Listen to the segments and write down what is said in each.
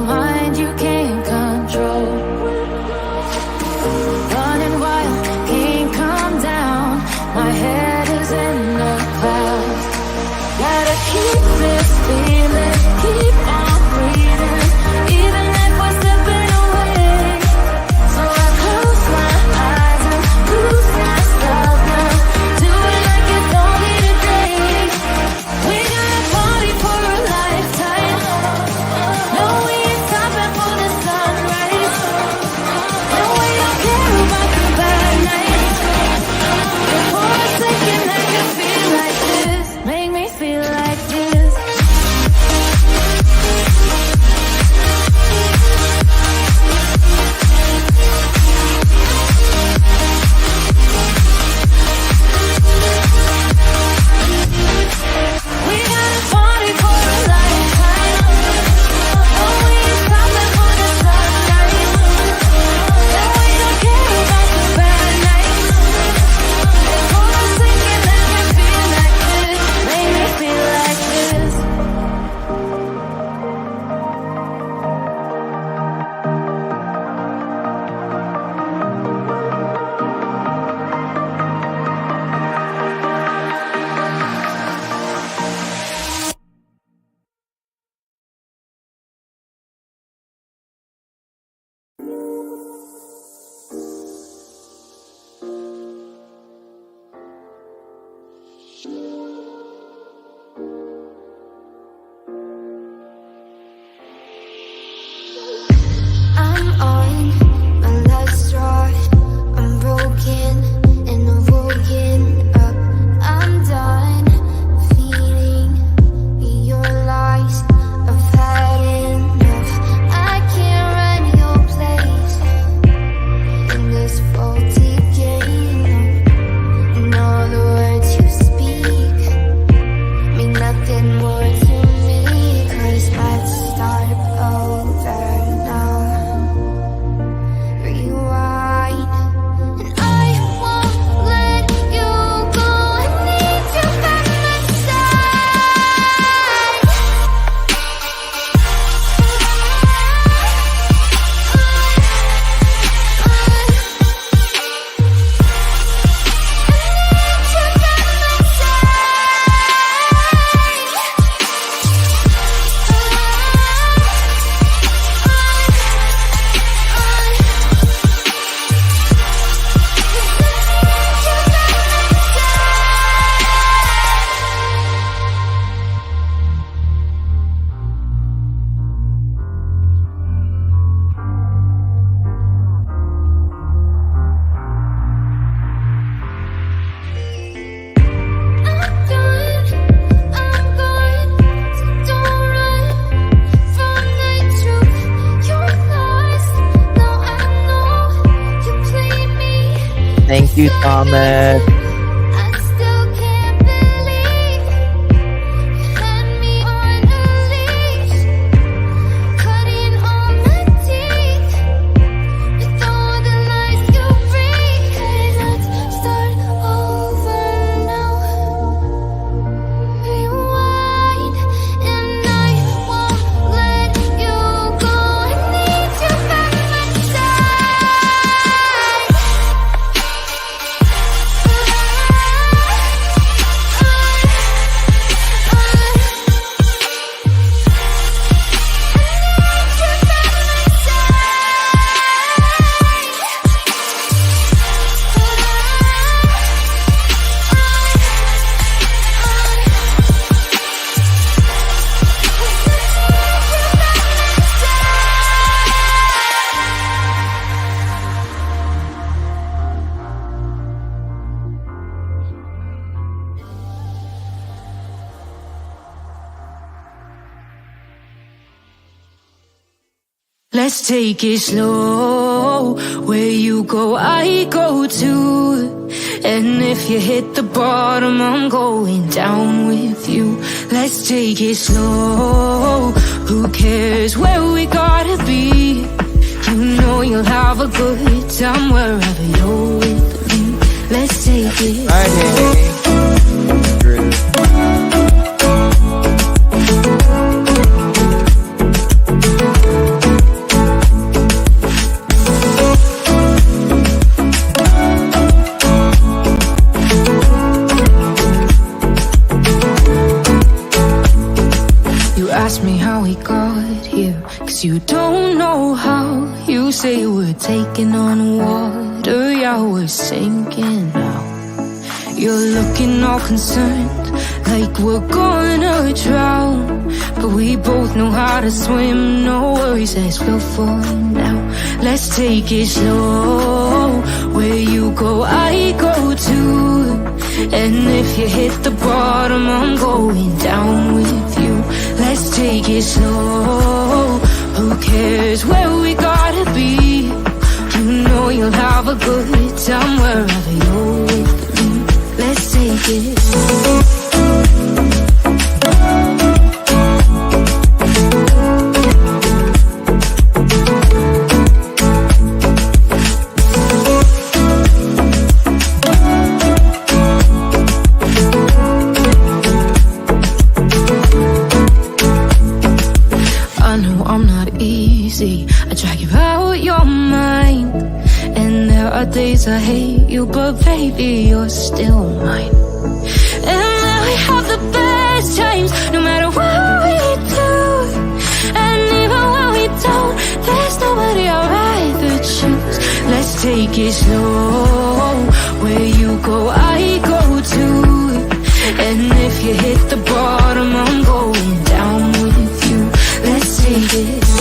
mind you can't control. Running wild, can't come down. My head is in the clouds. Gotta keep this feeling, keep on breathing, even if we're slipping away. So I close my eyes and lose myself now, do it like it's only today. We got a party for a lifetime. No, we ain't stopping for the sunrise. No, we don't care about the bad nights. If for a second I can feel like this, make me feel like this. We got a party for a lifetime. No, we ain't stopping for the sunrise. No, we don't care about the bad nights. If for a second I can feel like this, make me feel like this. I'm on my last straw. I'm broken and I'm woken up. I'm done feeding your lies. I've had enough. I can't run your place in this faulty game. And all the words you speak mean nothing more to me. 'Cause let's start over now. Rewind, and I won't let you go. I need you by my side. I'm gone, so don't run from the truth. You're lost, now I know you played me. Thank you, Thomas. I still can't believe you had me on a leash, cutting all my teeth with all the lies you breathe. 'Cause let's start over now. Rewind, and I won't let you go. I need you by my side. Let's take it slow. Where you go, I go too. And if you hit the bottom, I'm going down with you. Let's take it slow. Who cares where we gotta be? You know you'll have a good time wherever you're with me. Let's take it slow. 'Cause you don't know how. You say we're taking on water, yeah, we're sinking now. You're looking all concerned, like we're gonna drown. But we both know how to swim, no worries as we'll fall now. Let's take it slow, where you go, I go too. And if you hit the bottom, I'm going down with you. Let's take it slow, who cares where we gotta be? You know you'll have a good time wherever you're with me. Let's take it slow. I drag you out your mind, and there are days I hate you, but baby, you're still mine. And now we have the best times, no matter what we do. And even when we don't, there's nobody I'd rather choose. Let's take it slow, where you go, I go too. And if you hit the bottom, I'm going down with you. Let's take it slow.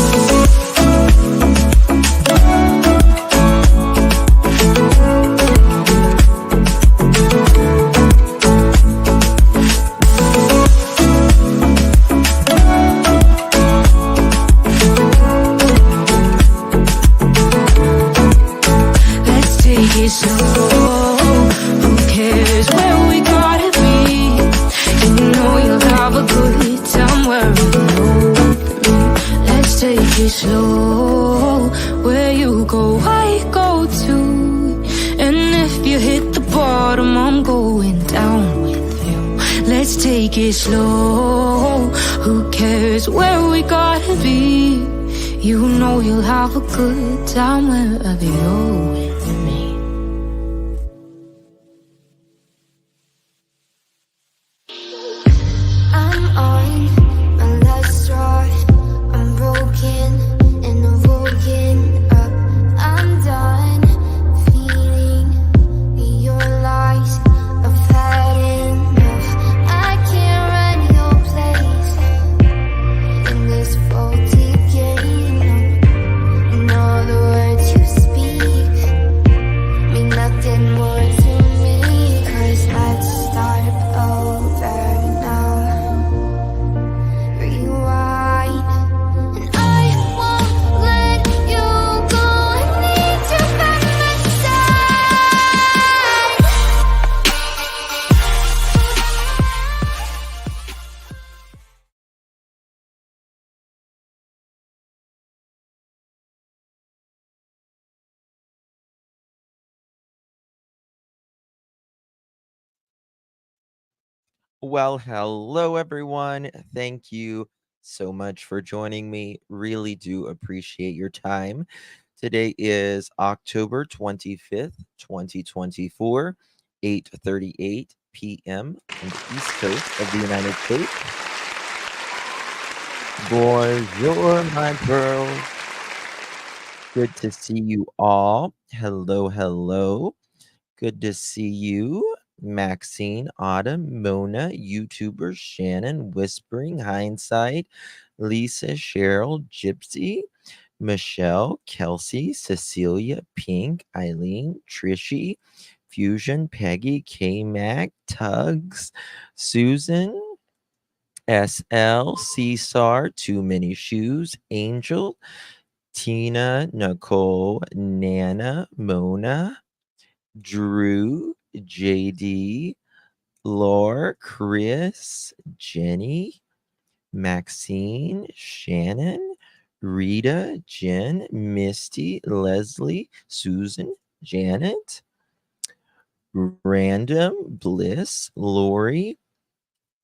Slow, where you go, I go too. And if you hit the bottom, I'm going down with you. Let's take it slow, who cares where we gotta be? You know you'll have a good time wherever you're with me. I'm on my last straw, I'm broken. I'm done feeling your lies. I've had enough. I can't run your place in this faulty game. And all the words you speak mean nothing more to me. 'Cause let's start over now. Rewind. Well, hello everyone. Thank you so much for joining me. Really do appreciate your time. Today is October 25th, 2024, 8:38 p.m. on the East Coast of the United States. Bonjour, my pearls. Good to see you all. Hello, hello. Good to see you. Maxine, Autumn, Mona, YouTuber, Shannon, Whispering, Hindsight, Lisa, Cheryl, Gypsy, Michelle, Kelsey, Cecilia, Pink, Eileen, Trishy, Fusion, Peggy, K-Mac, Tugs, Susan, SL, Cesar, Too Many Shoes, Angel, Tina, Nicole, Nana, Mona, Drew, JD, Laura, Chris, Jenny, Maxine, Shannon, Rita, Jen, Misty, Leslie, Susan, Janet, Random, Bliss, Lori,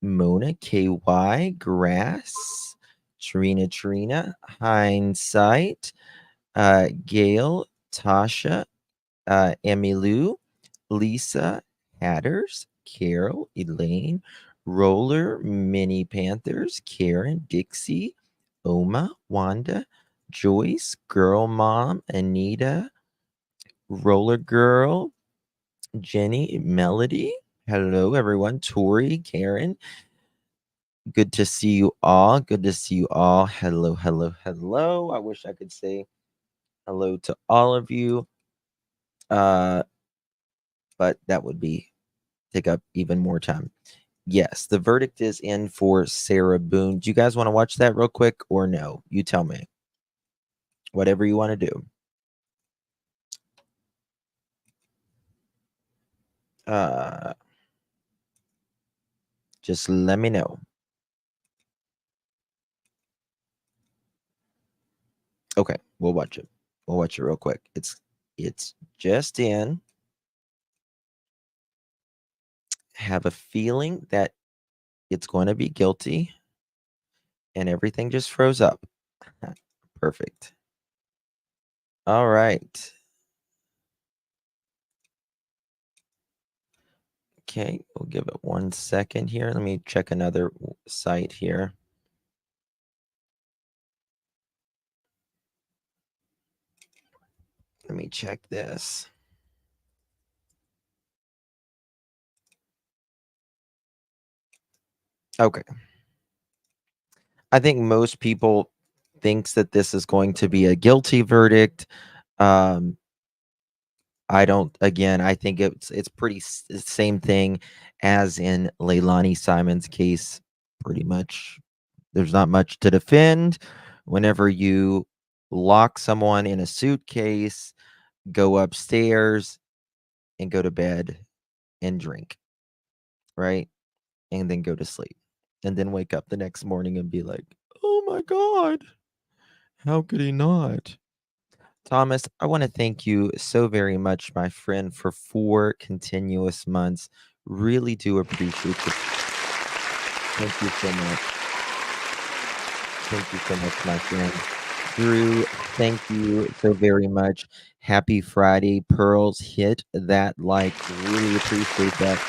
Mona, KY, Grass, Trina, Hindsight, Gail, Tasha, Emmylou, Lisa, Hatters, Carol, Elaine, Roller, Mini Panthers, Karen, Dixie, Oma, Wanda, Joyce, Girl Mom, Anita, Roller Girl, Jenny, Melody. Hello, everyone. Tori, Karen. Good to see you all. Good to see you all. Hello, hello, hello. I wish I could say hello to all of you. But that would be take up even more time. Yes, the verdict is in for Sarah Boone. Do you guys want to watch that real quick or no? You tell me. Whatever you want to do. Uh just let me know. Okay, we'll watch it. We'll watch it real quick. It's just in. Have a feeling that it's going to be guilty and everything just froze up. Perfect. All right. Okay, we'll give it 1 second here. Let me check another site here. Let me check this. Okay. I think most people thinks that this is going to be a guilty verdict. Um, I don't. Again, I think it's pretty same thing as in Leilani Simon's case. Pretty much, there's not much to defend. Whenever you lock someone in a suitcase, go upstairs and go to bed and drink, right? And then go to sleep. And then wake up the next morning and be like, "Oh my god, how could he not?" Thomas, I want to thank you so very much, my friend, for 4 continuous months. Really do appreciate you. Thank you so much. Thank you so much, my friend. Drew, thank you so very much. Happy Friday. Pearls, hit that like. Really appreciate that.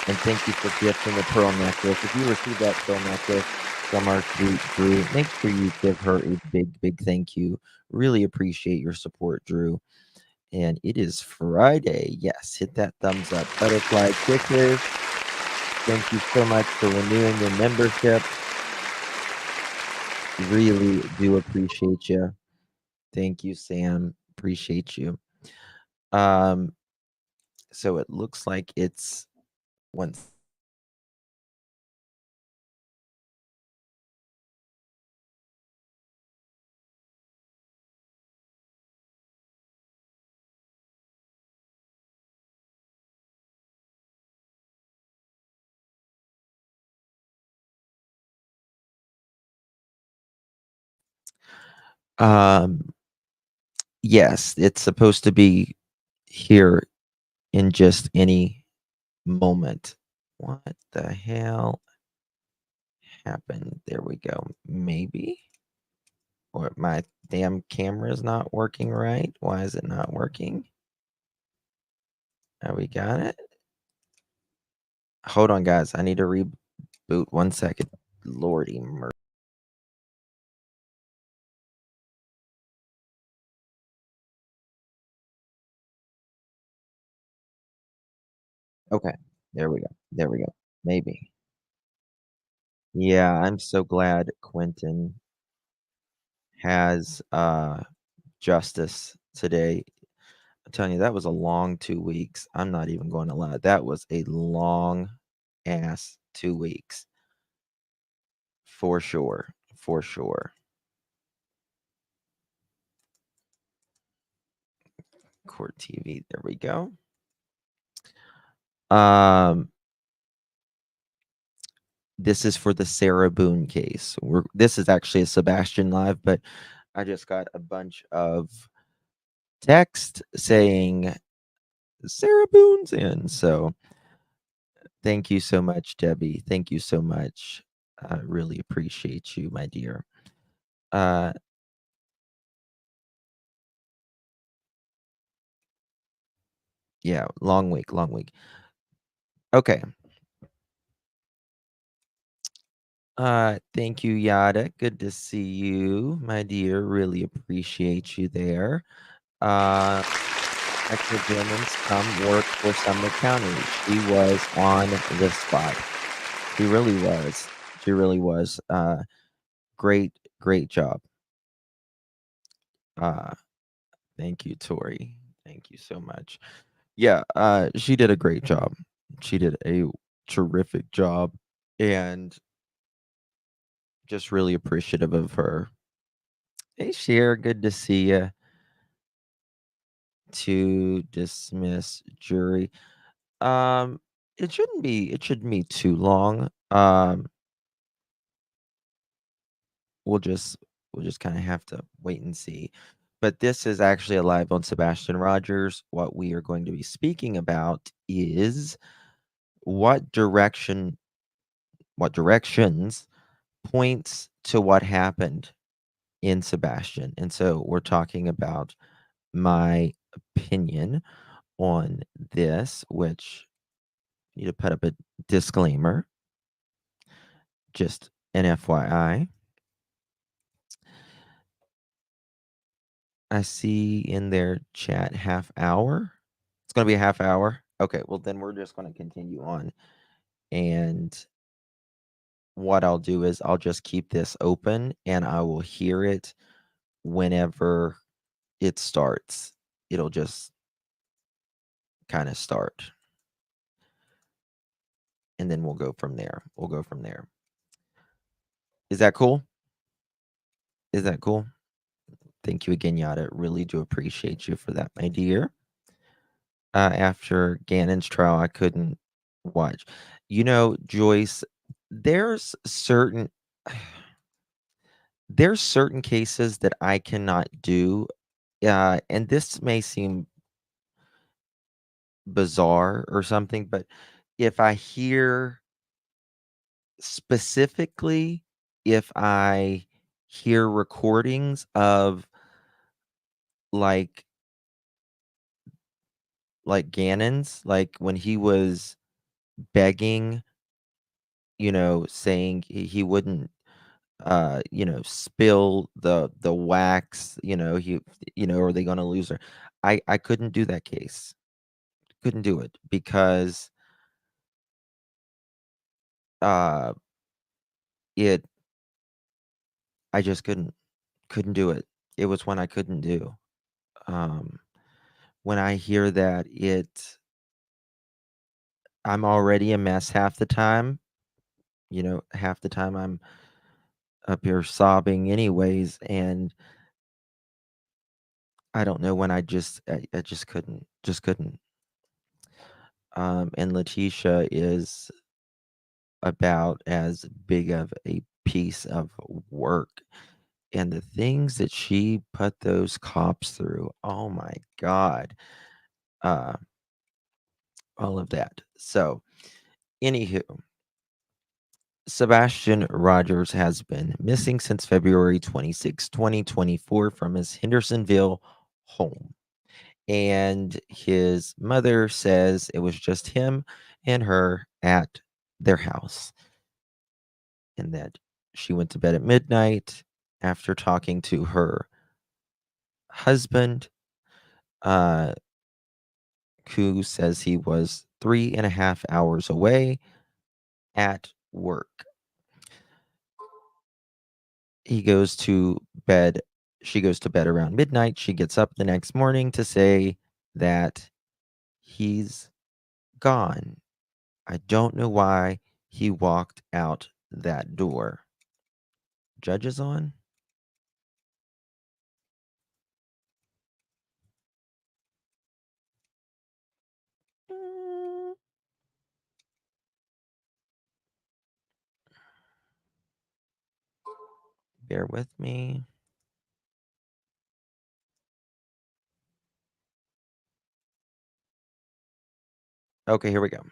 And thank you for gifting the pearl necklace. If you receive that pearl necklace from our sweet Drew, make sure you give her a big, big thank you. Really appreciate your support, Drew. And it is Friday. Yes, hit that thumbs up. Butterfly kisses. Thank you so much for renewing your membership. Really do appreciate you. Thank you, Sam. Appreciate you. Um, so it looks like it's once. Um, yes, it's supposed to be here in just any moment. What the hell happened? There we go. Maybe. Or my damn camera is not working right. Why is it not working? Oh, we got it. Hold on, guys. I need to reboot 1 second. Lordy mercy. Okay. There we go. There we go. Maybe. Yeah, I'm so glad Quentin has justice today. I'm telling you, that was a long 2 weeks. I'm not even going to lie. That was a long ass 2 weeks. For sure. For sure. Court TV. There we go. Um, this is for the Sarah Boone case. This is actually a Sebastian live, but I just got a bunch of text saying Sarah Boone's in. So thank you so much, Debbie. Thank you so much. I really appreciate you, my dear. Uh, yeah, long week, long week. Okay. Thank you, Yada. Good to see you, my dear. Really appreciate you there. Metro Boone's come work for Sumner County. She was on the spot. She really was. She really was. Great, great job. Uh, thank you, Tori. Thank you so much. Yeah, she did a great job. She did a terrific job, and just really appreciative of her. Hey, Cher, good to see you. To dismiss jury. Um, it shouldn't be too long. We'll just we'll just kind of have to wait and see. But this is actually a live on Sebastian Rogers. What we are going to be speaking about is what direction, what directions points to what happened in Sebastian. And so we're talking about my opinion on this, which need to put up a disclaimer, just an FYI. I see in their chat half hour. It's going to be a half hour. Okay, well, then we're just going to continue on. And what I'll do is I'll just keep this open and I will hear it whenever it starts. It'll just kind of start. And then we'll go from there. We'll go from there. Is that cool? Is that cool? Thank you again, Yada. Really do appreciate you for that, my dear. After Gannon's trial, I couldn't watch. You know, Joyce, there's certain there's certain cases that I cannot do. And this may seem bizarre or something, but if I hear specifically, if I hear recordings of like Gannon's, like when he was begging, saying he wouldn't spill the wax, are they gonna lose her? I couldn't do that case. Couldn't do it because uh it I just couldn't do it. It was one I couldn't do. Um when I hear that, I'm already a mess half the time. Half the time I'm up here sobbing anyways, and I don't know when I just couldn't. And Letitia is about as big of a piece of work, and the things that she put those cops through, oh my god. uh all of that. So anywho, Sebastian Rogers has been missing since February 26, 2024 from his Hendersonville home, and his mother says it was just him and her at their house, and that she went to bed at midnight after talking to her husband, uh, who says he was 3.5 hours away at work. He goes to bed. She goes to bed around midnight. She gets up the next morning to say that he's gone. I don't know why he walked out that door. Judges on? Mm, bear with me. Okay, here we go.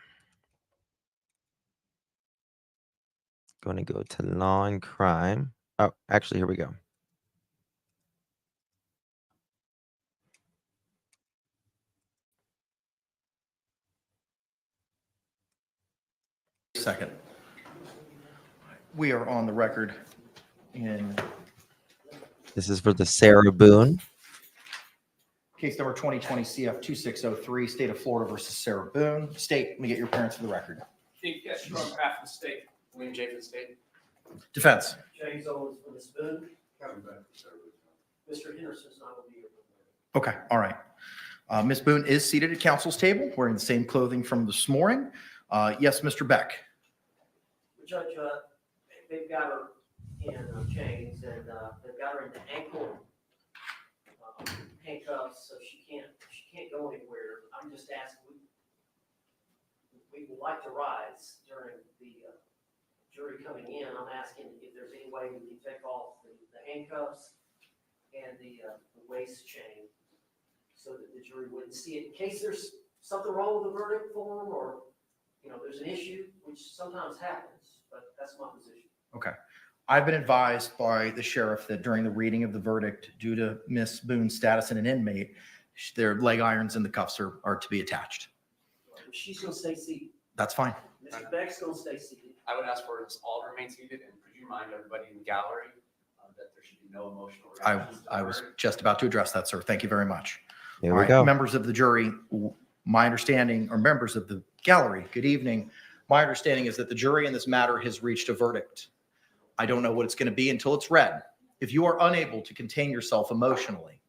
Going to go to law and crime. Oh, actually, here we go. Second. We are on the record in This is for the Sarah Boone. case number 2020 CF 2603, State of Florida versus Sarah Boone. State, let me get your parents for the record. Yes, from half of the state. William J. for the state. Defense. James Owens for Ms. Boone. Mr. Henderson's not going to be here. Okay, all right. Ms. Boone is seated at counsel's table, wearing the same clothing from this morning. Yes, Mr. Beck. Judge, they've got her in chains and they've got her in the ankle handcuffs, so she can't go anywhere. I'm just asking, we would like to rise during the jury coming in. I'm asking if there's any way we can take off the handcuffs and the waist chain so that the jury wouldn't see it in case there's something wrong with the verdict form or, there's an issue, which sometimes happens, but that's my position. Okay. I've been advised by the sheriff that during the reading of the verdict, due to Ms. Boone's status as an inmate, their leg irons and the cuffs are to be attached. She's going to stay seated. That's fine. Mr. Beck's going to stay seated. I would ask for us all to remain seated, and could you remind everybody in the gallery that there should be no emotional reactions to the I was verdict? just about to address that, sir. Thank you very much. Here All we right, go. members of the jury, my understanding, or members of the gallery, good evening. My understanding is that the jury in this matter has reached a verdict. I don't know what it's going to be until it's read. If you are unable to contain yourself emotionally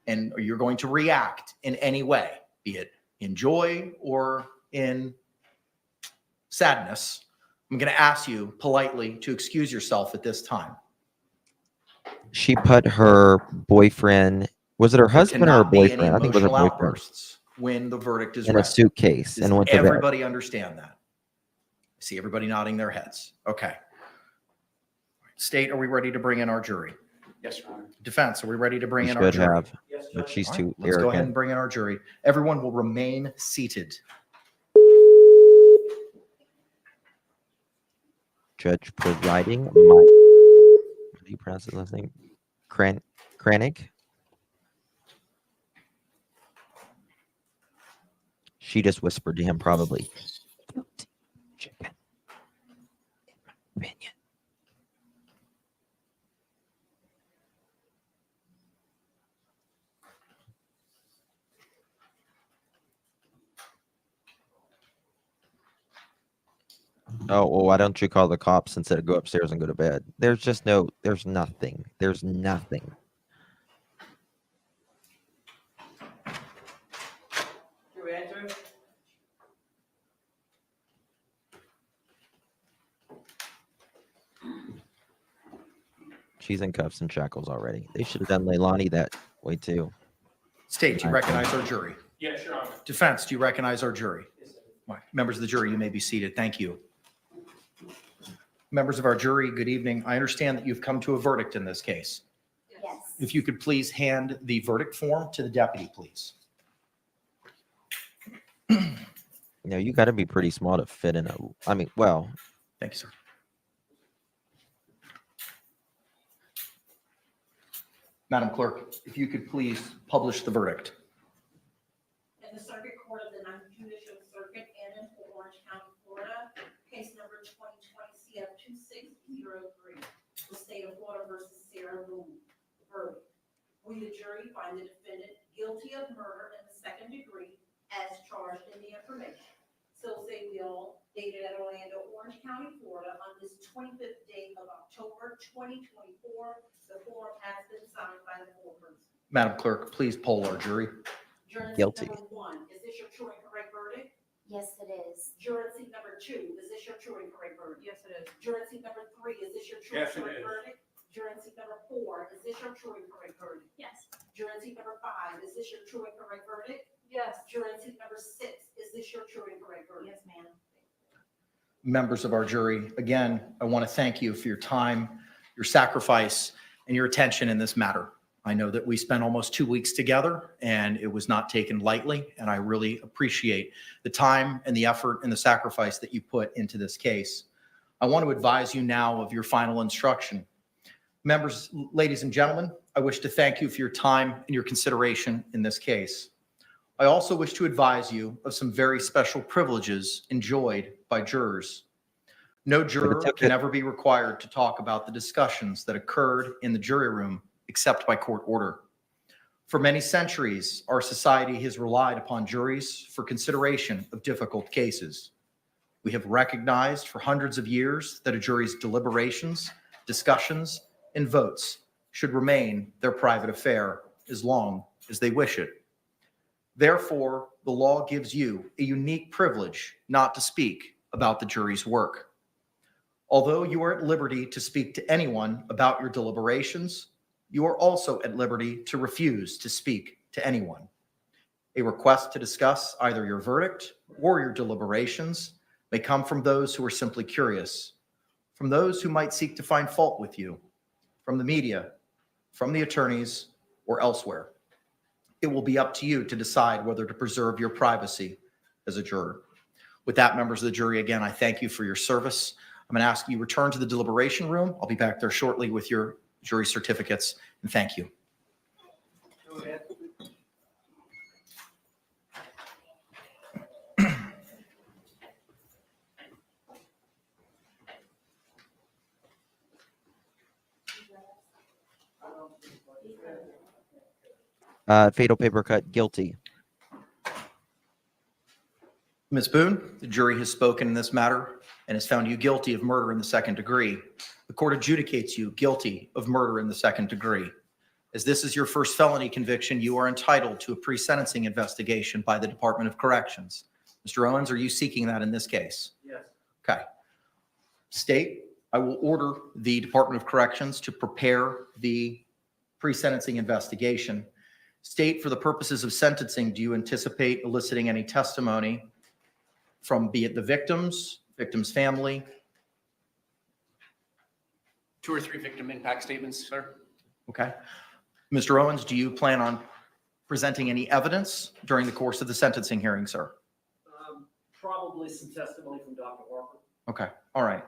and you're going to react in any way, be it in joy or in sadness, I'm going to ask you politely to excuse yourself at this time. She put her boyfriend, was it her husband or her Cannot be any boyfriend? I think it was her emotional boyfriend. outbursts when the verdict is In a read. suitcase Does and went to bed. everybody understand that? I see everybody nodding their heads. Okay. State, are we ready to bring in our jury? Yes, Your Honor. Defense, are we ready to bring She in our should jury? have, Yes, but Judge. she's All right, too let's go ahead and arrogant. bring in our jury. Everyone will remain seated. Judge presiding, how do you pronounce his last name? Kranig? She just whispered to him, probably. Chicken. Opinion. Oh, well, why don't you call the cops instead of go upstairs and go to bed? There's nothing. There's nothing. Jury answer. She's in cuffs and shackles already. They should have done Leilani that way too. State, do you recognize our jury? Yes, Your Honor. Defense, do you recognize our jury? Yes, sir. All right, members of the jury, you may be seated. Thank you. Members of our jury, good evening. I understand that you've come to a verdict in this case. Yes. If you could please hand the verdict form to the deputy, please. You know, you got to be pretty small to fit in a. I mean, well, Thank you, sir. Madam Clerk, if you could please publish the verdict. In the Circuit Court of the Ninth Judicial Circuit and in Orange County, Florida, case number 2020 CF 2603, the state of Florida versus Sarah Boone. Verdict. We, the jury, find the defendant guilty of murder in the second degree as charged in the information. So say we all, dated at Orlando, Orange County, Florida, on this 25th day of October 2024. The form has been signed by the foreperson. Madam Clerk, please poll our jury. Juror seat Guilty. number 1, is this your true and correct verdict? Yes, it is. Juror seat number 2, is this your true and correct verdict? Yes, it is. Juror seat number 3, is this your true Yes, and it correct is. verdict? Juror seat number 4, is this your true and correct verdict? Yes. Juror seat number 5, is this your true and correct verdict? Yes. Juror seat number 6, is this your true and correct verdict? Yes, ma'am. Members of our jury, again, I want to thank you for your time, your sacrifice, and your attention in this matter. I know that we spent almost 2 weeks together and it was not taken lightly, and I really appreciate the time and the effort and the sacrifice that you put into this case. I want to advise you now of your final instruction. Members, ladies and gentlemen, I wish to thank you for your time and your consideration in this case. I also wish to advise you of some very special privileges enjoyed by jurors. No juror okay. can ever be required to talk about the discussions that occurred in the jury room except by court order. For many centuries, our society has relied upon juries for consideration of difficult cases. We have recognized for hundreds of years that a jury's deliberations, discussions, and votes should remain their private affair as long as they wish it. Therefore, the law gives you a unique privilege not to speak about the jury's work. Although you are at liberty to speak to anyone about your deliberations, you are also at liberty to refuse to speak to anyone. A request to discuss either your verdict or your deliberations may come from those who are simply curious, from those who might seek to find fault with you, from the media, from the attorneys, or elsewhere. It will be up to you to decide whether to preserve your privacy as a juror. With that, members of the jury, again, I thank you for your service. I'm going to ask you return to the deliberation room. I'll be back there shortly with your jury certificates, and thank you. Go ahead. Fatal paper cut, guilty. Ms. Boone, the jury has spoken in this matter and has found you guilty of murder in the second degree. The court adjudicates you guilty of murder in the second degree. As this is your first felony conviction, you are entitled to a pre-sentencing investigation by the Department of Corrections. Mr. Owens, are you seeking that in this case? Yes. Okay. State, I will order the Department of Corrections to prepare the pre-sentencing investigation. State, for the purposes of sentencing, do you anticipate eliciting any testimony from, be it the victim's family? 2 or 3 victim impact statements, sir. Okay. Mr. Owens, do you plan on presenting any evidence during the course of the sentencing hearing, sir? Probably some testimony from Dr. Harper. Okay. All right.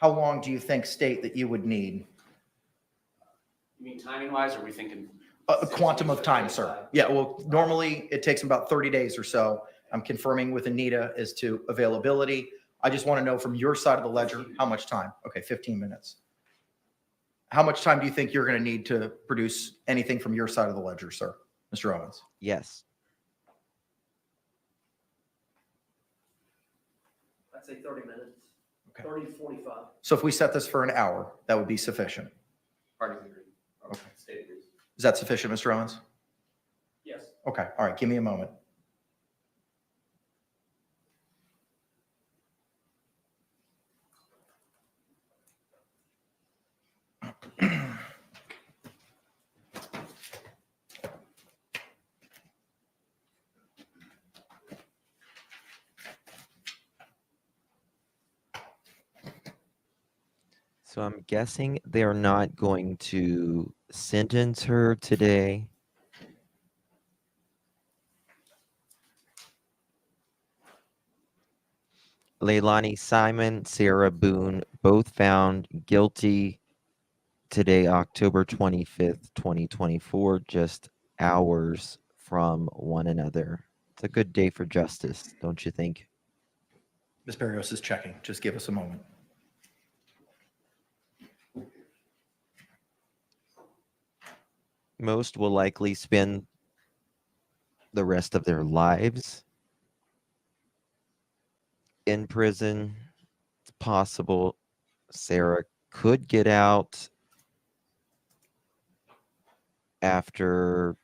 How long do you think, State, that you would need? You mean timing wise, or are we thinking? A quantum of time, sir. Yeah, well, normally it takes about 30 days or so. I'm confirming with Anita as to availability. I just want to know from your side of the ledger, how much time? Okay, 15 minutes. How much time do you think you're going to need to produce anything from your side of the ledger, sir? Mr. Owens? Yes. I'd say 30 minutes, Okay. 30 to 45. So if we set this for an hour, that would be sufficient. Parties agree. Okay. State agrees. Is that sufficient, Mr. Owens? Yes. Okay, all right, give me a moment. So I'm guessing they're not going to sentence her today. Leilani Simon, Sarah Boone, both found guilty today, October 25th, 2024, just hours from one another. It's a good day for justice, don't you think? Ms. Barrios is checking. Just give us a moment. Most will likely spend the rest of their lives in prison. It's possible Sarah could get out after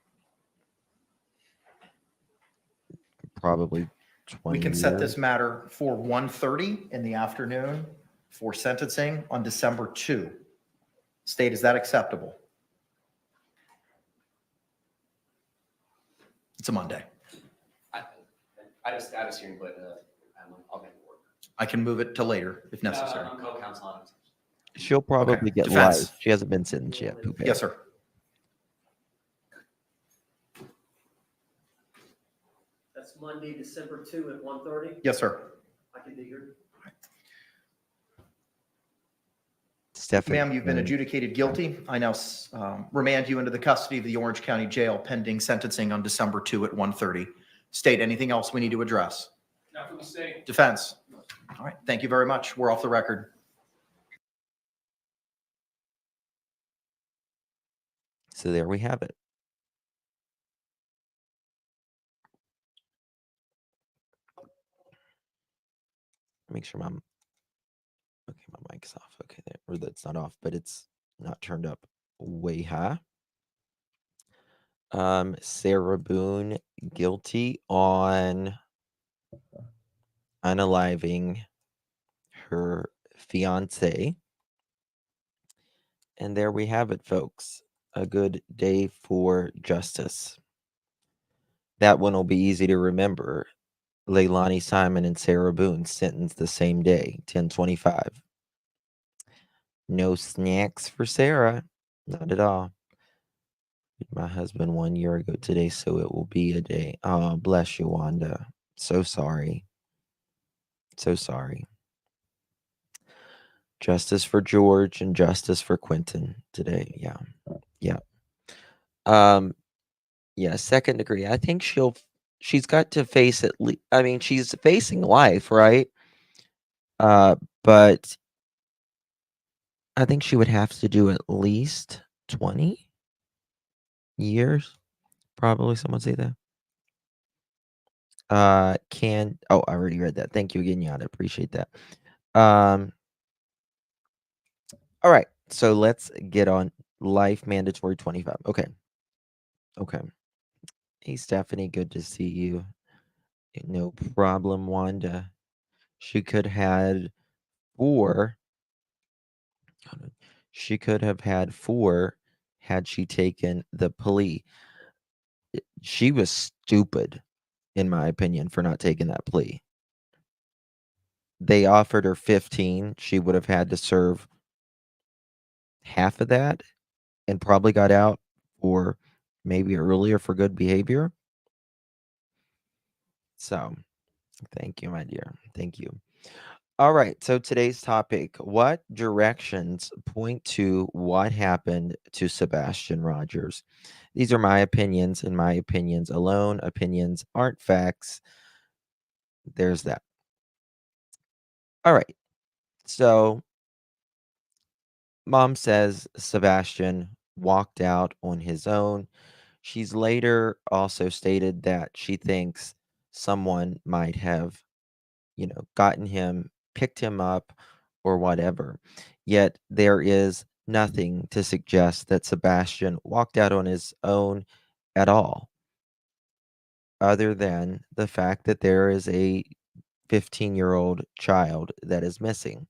probably 20 We can set years. this matter for 1:30 in the afternoon for sentencing on December 2. State, is that acceptable? It's a Monday. I have a status hearing, but I'll make it work. I can move it to later if necessary. I'm co-counsel on it. She'll probably Okay. get Defense. life. She hasn't been sentenced yet. Poupe. Yes, sir. That's Monday, December 2 at 1:30. Yes, sir. I can be here. Stephanie. Ma'am, you've been adjudicated guilty. I now remand you into the custody of the Orange County Jail pending sentencing on December 2 at 1:30. State, anything else we need to address? Now for the state. Defense. All right, thank you very much. We're off the record. So there we have it. Make sure my mic's off. Okay, there, or that's not off, but it's not turned up way high. Sarah Boone guilty on unaliving her fiance. And there we have it, folks. A good day for justice. That one will be easy to remember. Leilani Simon and Sarah Boone sentenced the same day, 10/25. No snacks for Sarah. Not at all. My husband 1 year ago today, so it will be a day. Oh, bless you, Wanda. So sorry. So sorry. Justice for George and justice for Quentin today. Yeah. Yeah. Yeah, second degree. I think she's got to face at least, I mean, she's facing life, right? But I think she would have to do at least 20 years. Probably someone say that. I already read that. Thank you again, Yada. Appreciate that. All right. So let's get on life mandatory 25. Okay. Hey, Stephanie, good to see you. No problem, Wanda. She could have 4. She could have had 4 had she taken the plea. She was stupid, in my opinion, for not taking that plea. They offered her 15. She would have had to serve half of that and probably got out or maybe earlier for good behavior. So, thank you, my dear. Thank you. All right. So today's topic, what directions point to what happened to Sebastian Rogers? These are my opinions and my opinions alone. Opinions aren't facts. There's that. All right. So mom says Sebastian walked out on his own. She's later also stated that she thinks someone might have, gotten him, picked him up, or whatever. Yet there is nothing to suggest that Sebastian walked out on his own at all, other than the fact that there is a 15-year-old child that is missing.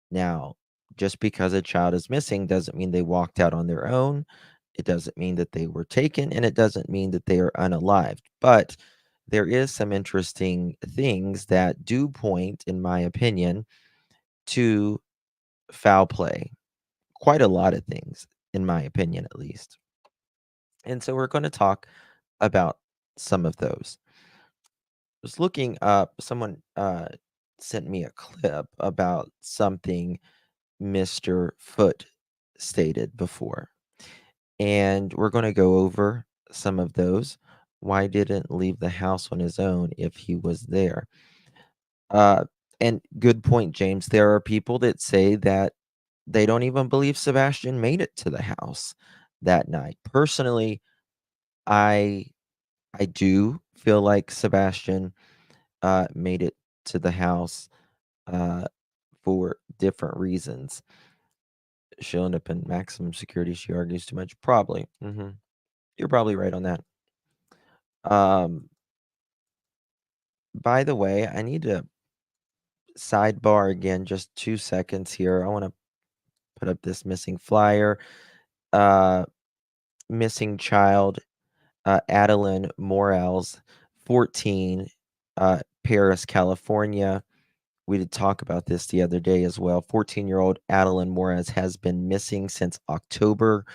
Now, just because a child is missing doesn't mean they walked out on their own. It doesn't mean that they were taken, and it doesn't mean that they are unalived. But there is some interesting things that do point, in my opinion, to foul play. Quite a lot of things, in my opinion, at least. And so we're going to talk about some of those. I was looking up, someone sent me a clip about something Mr. Foote stated before. And we're going to go over some of those. Why didn't leave the house on his own if he was there? And good point, James. There are people that say that they don't even believe Sebastian made it to the house that night. Personally, I do feel like Sebastian made it to the house for different reasons. She'll end up in maximum security. She argues too much. Probably. You're probably right on that. By the way, I need to sidebar again, just 2 seconds here. I want to put up this missing flyer. Missing child, Adeline Morales, 14, Paris, California. We did talk about this the other day as well. 14-year-old Adeline Morales has been missing since October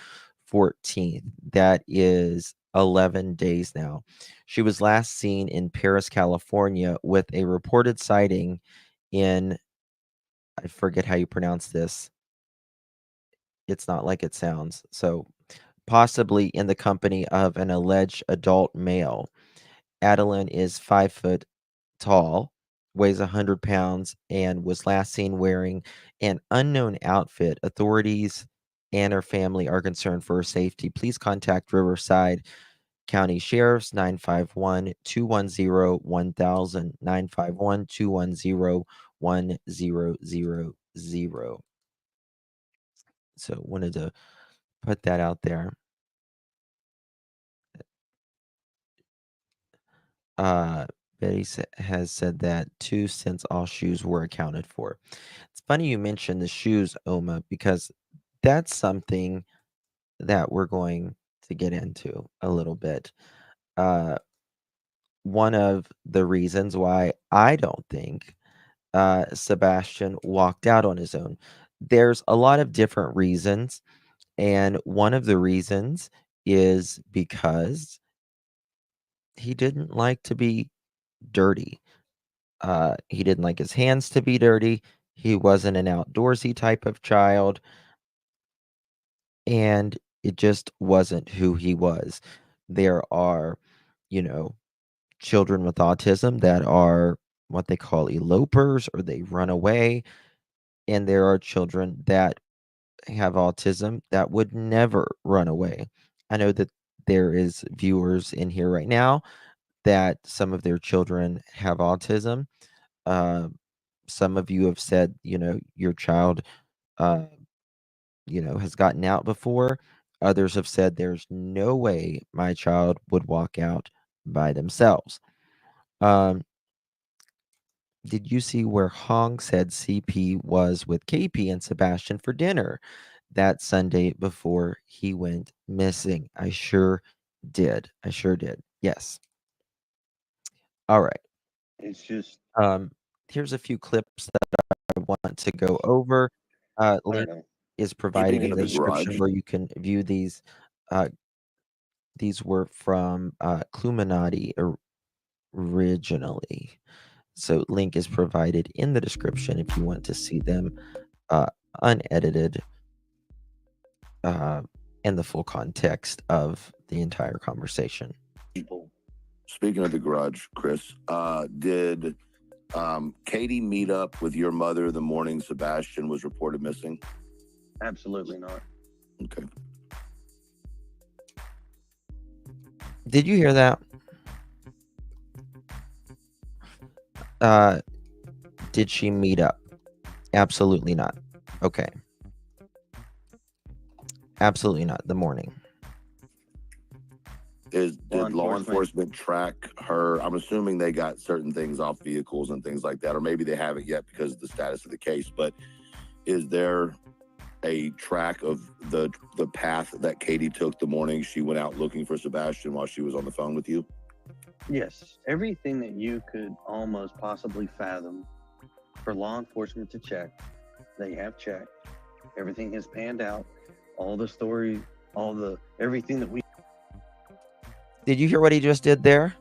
14th. That is 11 days now. She was last seen in Paris, California with a reported sighting in, I forget how you pronounce this. It's not like it sounds. So possibly in the company of an alleged adult male. Adeline is 5 foot tall, weighs 100 pounds, and was last seen wearing an unknown outfit. Authorities and her family are concerned for her safety. Please contact Riverside County Sheriff's 951-210-1000, 951-210-1000. So wanted to put that out there. Betty has said that too, since all shoes were accounted for. It's funny you mentioned the shoes, Oma, because that's something that we're going to get into a little bit. One of the reasons why I don't think Sebastian walked out on his own. There's a lot of different reasons, and one of the reasons is because he didn't like to be dirty. He didn't like his hands to be dirty. He wasn't an outdoorsy type of child, and it just wasn't who he was. There are, you know, children with autism that are what they call elopers, or they run away, and there are children that have autism that would never run away. I know that there is viewers in here right now that some of their children have autism. Uh, some of you have said, your child, uh, has gotten out before. Others have said, there's no way my child would walk out by themselves. Did you see where Hong said CP was with KP and Sebastian for dinner that Sunday before he went missing? I sure did. Yes. All right. It's just, Here's a few clips that I want to go over. I Link don't know. is provided in Speaking the of the description garage, where you can view these. These were from Cluminati originally. So link is provided in the description if you want to see them unedited and the full context of the entire conversation. people. Speaking of the garage, Chris, did Katie meet up with your mother the morning Sebastian was reported missing? Absolutely not. Okay. Did you hear that? Did she meet up? Absolutely not. Okay. Absolutely not. The morning. Did Law law enforcement. enforcement track her? I'm assuming they got certain things off vehicles and things like that, or maybe they haven't yet because of the status of the case. But is there a track of the path that Katie took the morning she went out looking for Sebastian while she was on the phone with you? Yes, everything that you could almost possibly fathom for law enforcement to check, they have checked. Everything has panned out. All the story, everything that we. Did you hear what he just did there?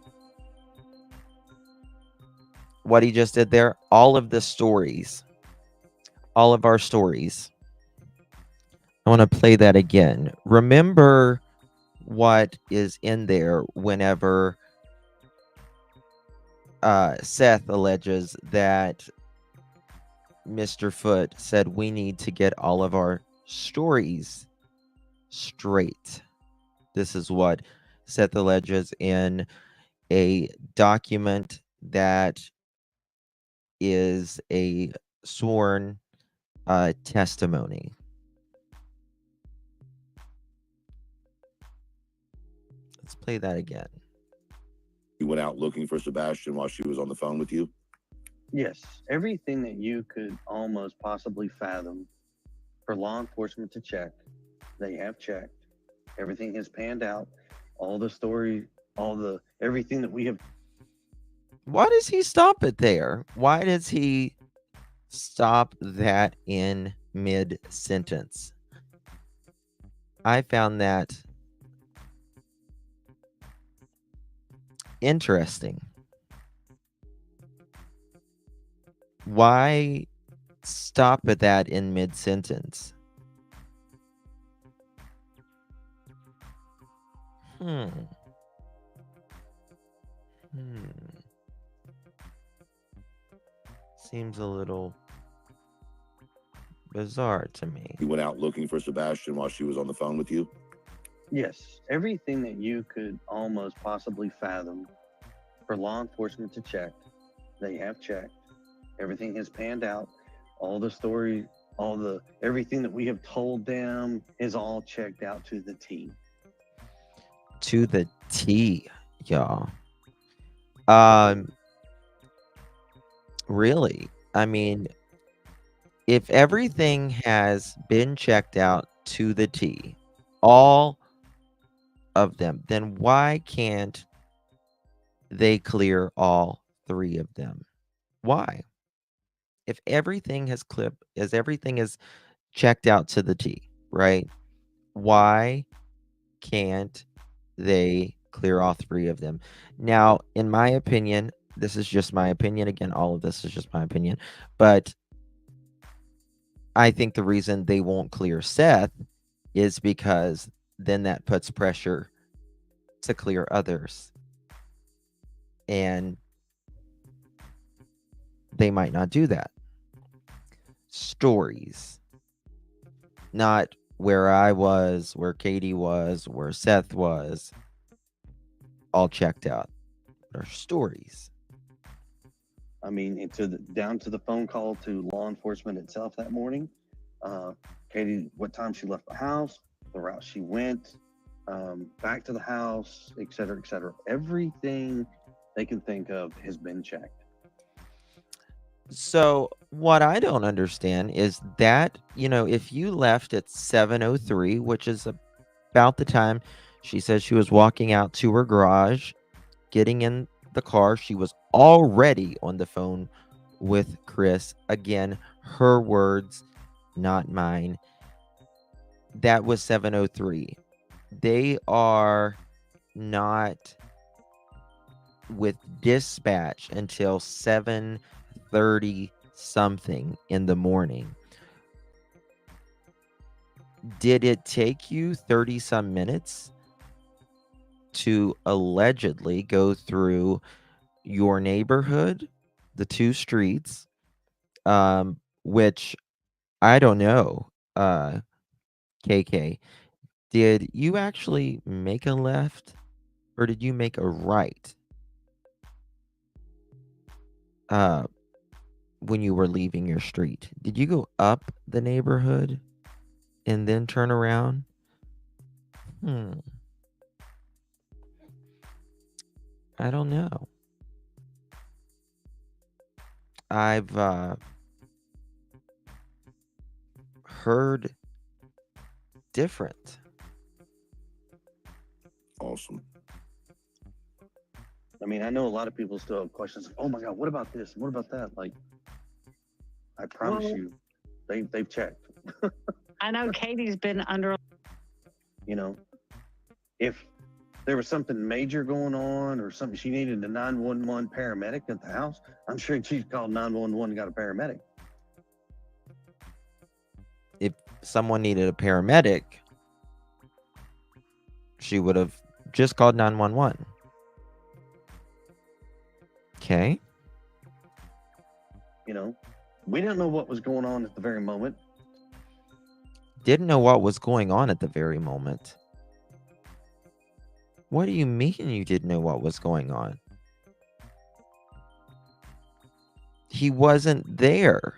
What he just did there? All of the stories. All of our stories. I want to play that again. Remember what is in there whenever Seth alleges that Mr. Foote said we need to get all of our stories straight. This is what Seth alleges in a document that is a sworn testimony. Let's play that again. You went out looking for Sebastian while she was on the phone with you? Yes, everything that you could almost possibly fathom for law enforcement to check, they have checked. Everything has panned out. All the story, everything that we have. Why does he stop it there? Why does he stop that in mid-sentence? I found that interesting. Why stop at that in mid-sentence? seems a little bizarre to me. You went out looking for Sebastian while she was on the phone with you? Yes, everything that you could almost possibly fathom for law enforcement to check, they have checked. Everything has panned out. All the story, everything that we have told them is all checked out to the T. To the T, y'all. Really? I mean, if everything has been checked out to the T, all of them, then why can't they clear all 3 of them? Why? If everything has everything is checked out to the T, right? Why can't they clear all 3 of them? Now, in my opinion, this is just my opinion. Again, all of this is just my opinion, but I think the reason they won't clear Seth is because then that puts pressure to clear others. And they might not do that. Stories. Not where I was, where Katie was, where Seth was. All checked out. But our stories. I mean, down to the phone call to law enforcement itself that morning. Katie, what time she left the house, the route she went, back to the house, et cetera, et cetera. Everything they can think of has been checked. So what I don't understand is that, if you left at 7:03, which is about the time she said she was walking out to her garage, getting in the car, she was already on the phone with Chris. Again, her words, not mine. That was 7:03. They are not with dispatch until 7:30 something in the morning. Did it take you 30 some minutes to allegedly go through your neighborhood, the 2 streets, which I don't know, KK, did you actually make a left or did you make a right when you were leaving your street? Did you go up the neighborhood and then turn around? I don't know. I've heard different. Awesome. I mean, I know a lot of people still have questions. Oh my God, what about this? What about that? Like, I promise you, they've checked. I know Katie's been under. If there was something major going on or something, she needed a 911 paramedic at the house, I'm sure she called 911 and got a paramedic. If someone needed a paramedic, she would have just called 911. Okay. We didn't know what was going on at the very moment. Didn't know what was going on at the very moment. What do you mean you didn't know what was going on? He wasn't there.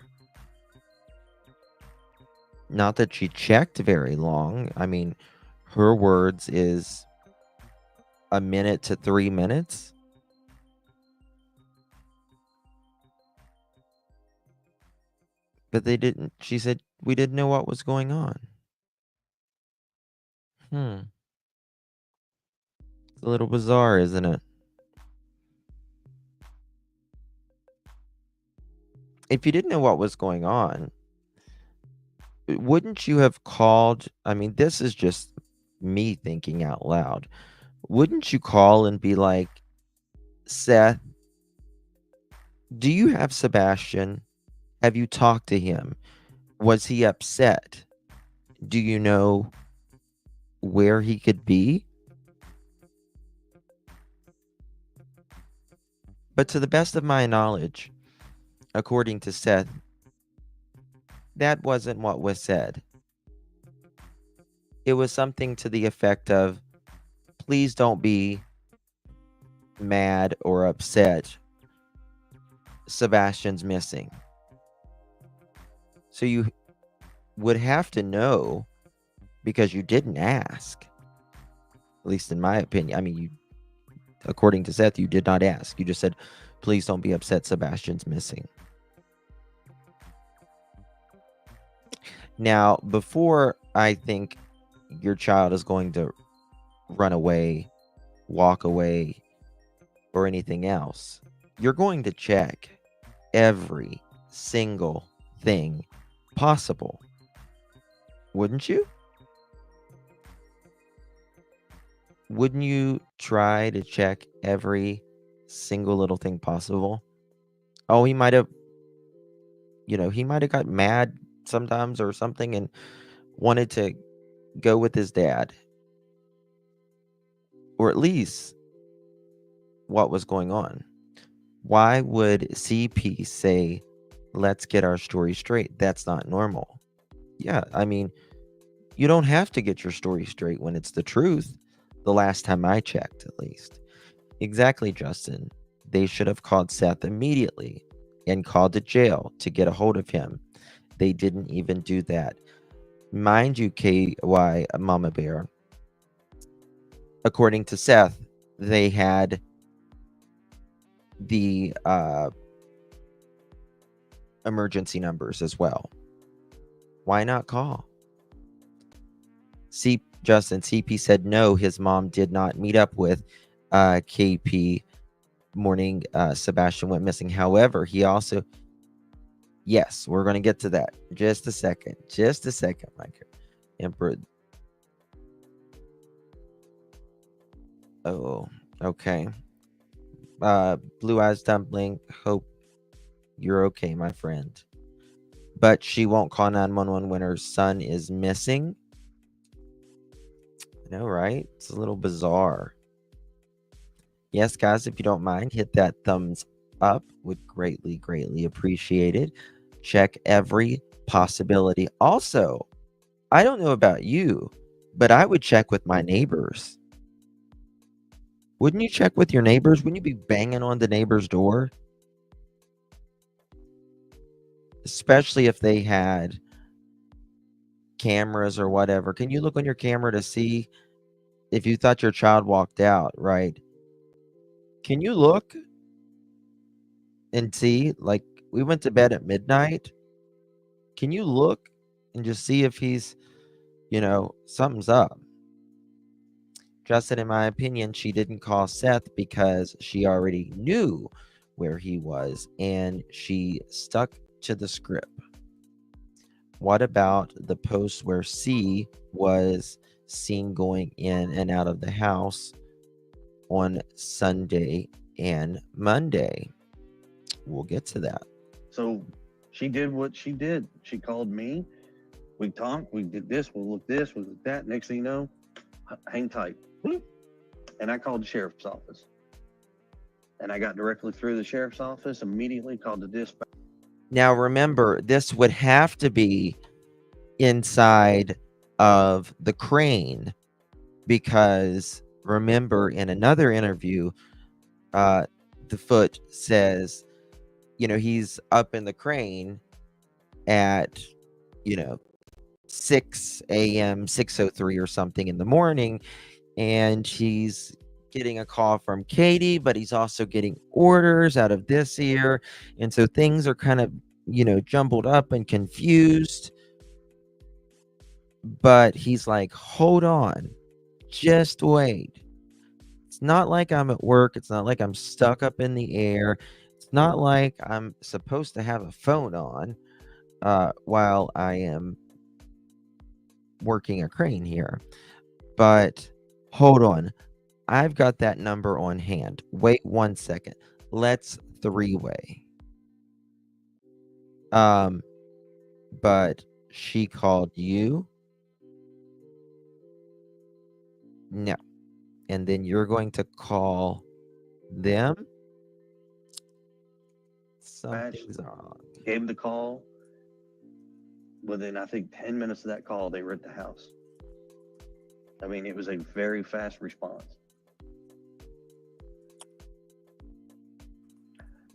Not that she checked very long. I mean, her words is a minute to 3 minutes. But they didn't. She said, we didn't know what was going on. It's a little bizarre, isn't it? If you didn't know what was going on, wouldn't you have called? I mean, this is just me thinking out loud. Wouldn't you call and be like, Seth, do you have Sebastian? Have you talked to him? Was he upset? Do you know where he could be? But to the best of my knowledge, according to Seth, that wasn't what was said. It was something to the effect of, please don't be mad or upset. Sebastian's missing. So you would have to know, because you didn't ask. At least in my opinion. I mean, you, according to Seth, you did not ask. You just said, please don't be upset. Sebastian's missing. Now, before I think your child is going to run away, walk away, or anything else, you're going to check every single thing possible. Wouldn't you? Wouldn't you try to check every single little thing possible? Oh, he might have, he might have got mad sometimes or something and wanted to go with his dad. Or at least what was going on. Why would CP say, let's get our story straight? That's not normal. Yeah, I mean, you don't have to get your story straight when it's the truth. The last time I checked, at least. Exactly, Justin. They should have called Seth immediately and called the jail to get a hold of him. They didn't even do that. Mind you, KY Mama Bear, according to Seth, they had the emergency numbers as well. Why not call? Justin, CP said no, his mom did not meet up with KP morning Sebastian went missing. However, he also, yes, we're going to get to that. Just a second, Mike. Emperor. Oh, okay. Blue Eyes Dumpling, hope you're okay, my friend. But she won't call 911 when her son is missing. I know, right? It's a little bizarre. Yes, guys, if you don't mind, hit that thumbs up. Would greatly, greatly appreciate it. Check every possibility. Also, I don't know about you, but I would check with my neighbors. Wouldn't you check with your neighbors? Wouldn't you be banging on the neighbor's door? Especially if they had cameras or whatever. Can you look on your camera to see if you thought your child walked out, right? Can you look and see, like, we went to bed at midnight. Can you look and just see if he's, something's up? Justin, in my opinion, she didn't call Seth because she already knew where he was and she stuck to the script. What about the post where C was seen going in and out of the house on Sunday and Monday? We'll get to that. So she did what she did. She called me. We talked. We did this. We'll look this. We'll look that. Next thing you know, hang tight. And I called the sheriff's office. And I got directly through the sheriff's office, immediately called the dispatch. Now, remember, this would have to be inside of the crane because, remember, in another interview, the foot says, he's up in the crane at, 6 a.m., 6:03 or something in the morning, and he's getting a call from Katie, but he's also getting orders out of this ear. And so things are kind of, jumbled up and confused. But he's like, hold on, just wait. It's not like I'm at work. It's not like I'm stuck up in the air. It's not like I'm supposed to have a phone on while I am working a crane here. But hold on. I've got that number on hand. Wait 1 second. Let's three-way. But she called you. No. And then you're going to call them. Something's wrong. Gave the call. Within, I think, 10 minutes of that call, they were at the house. I mean, it was a very fast response.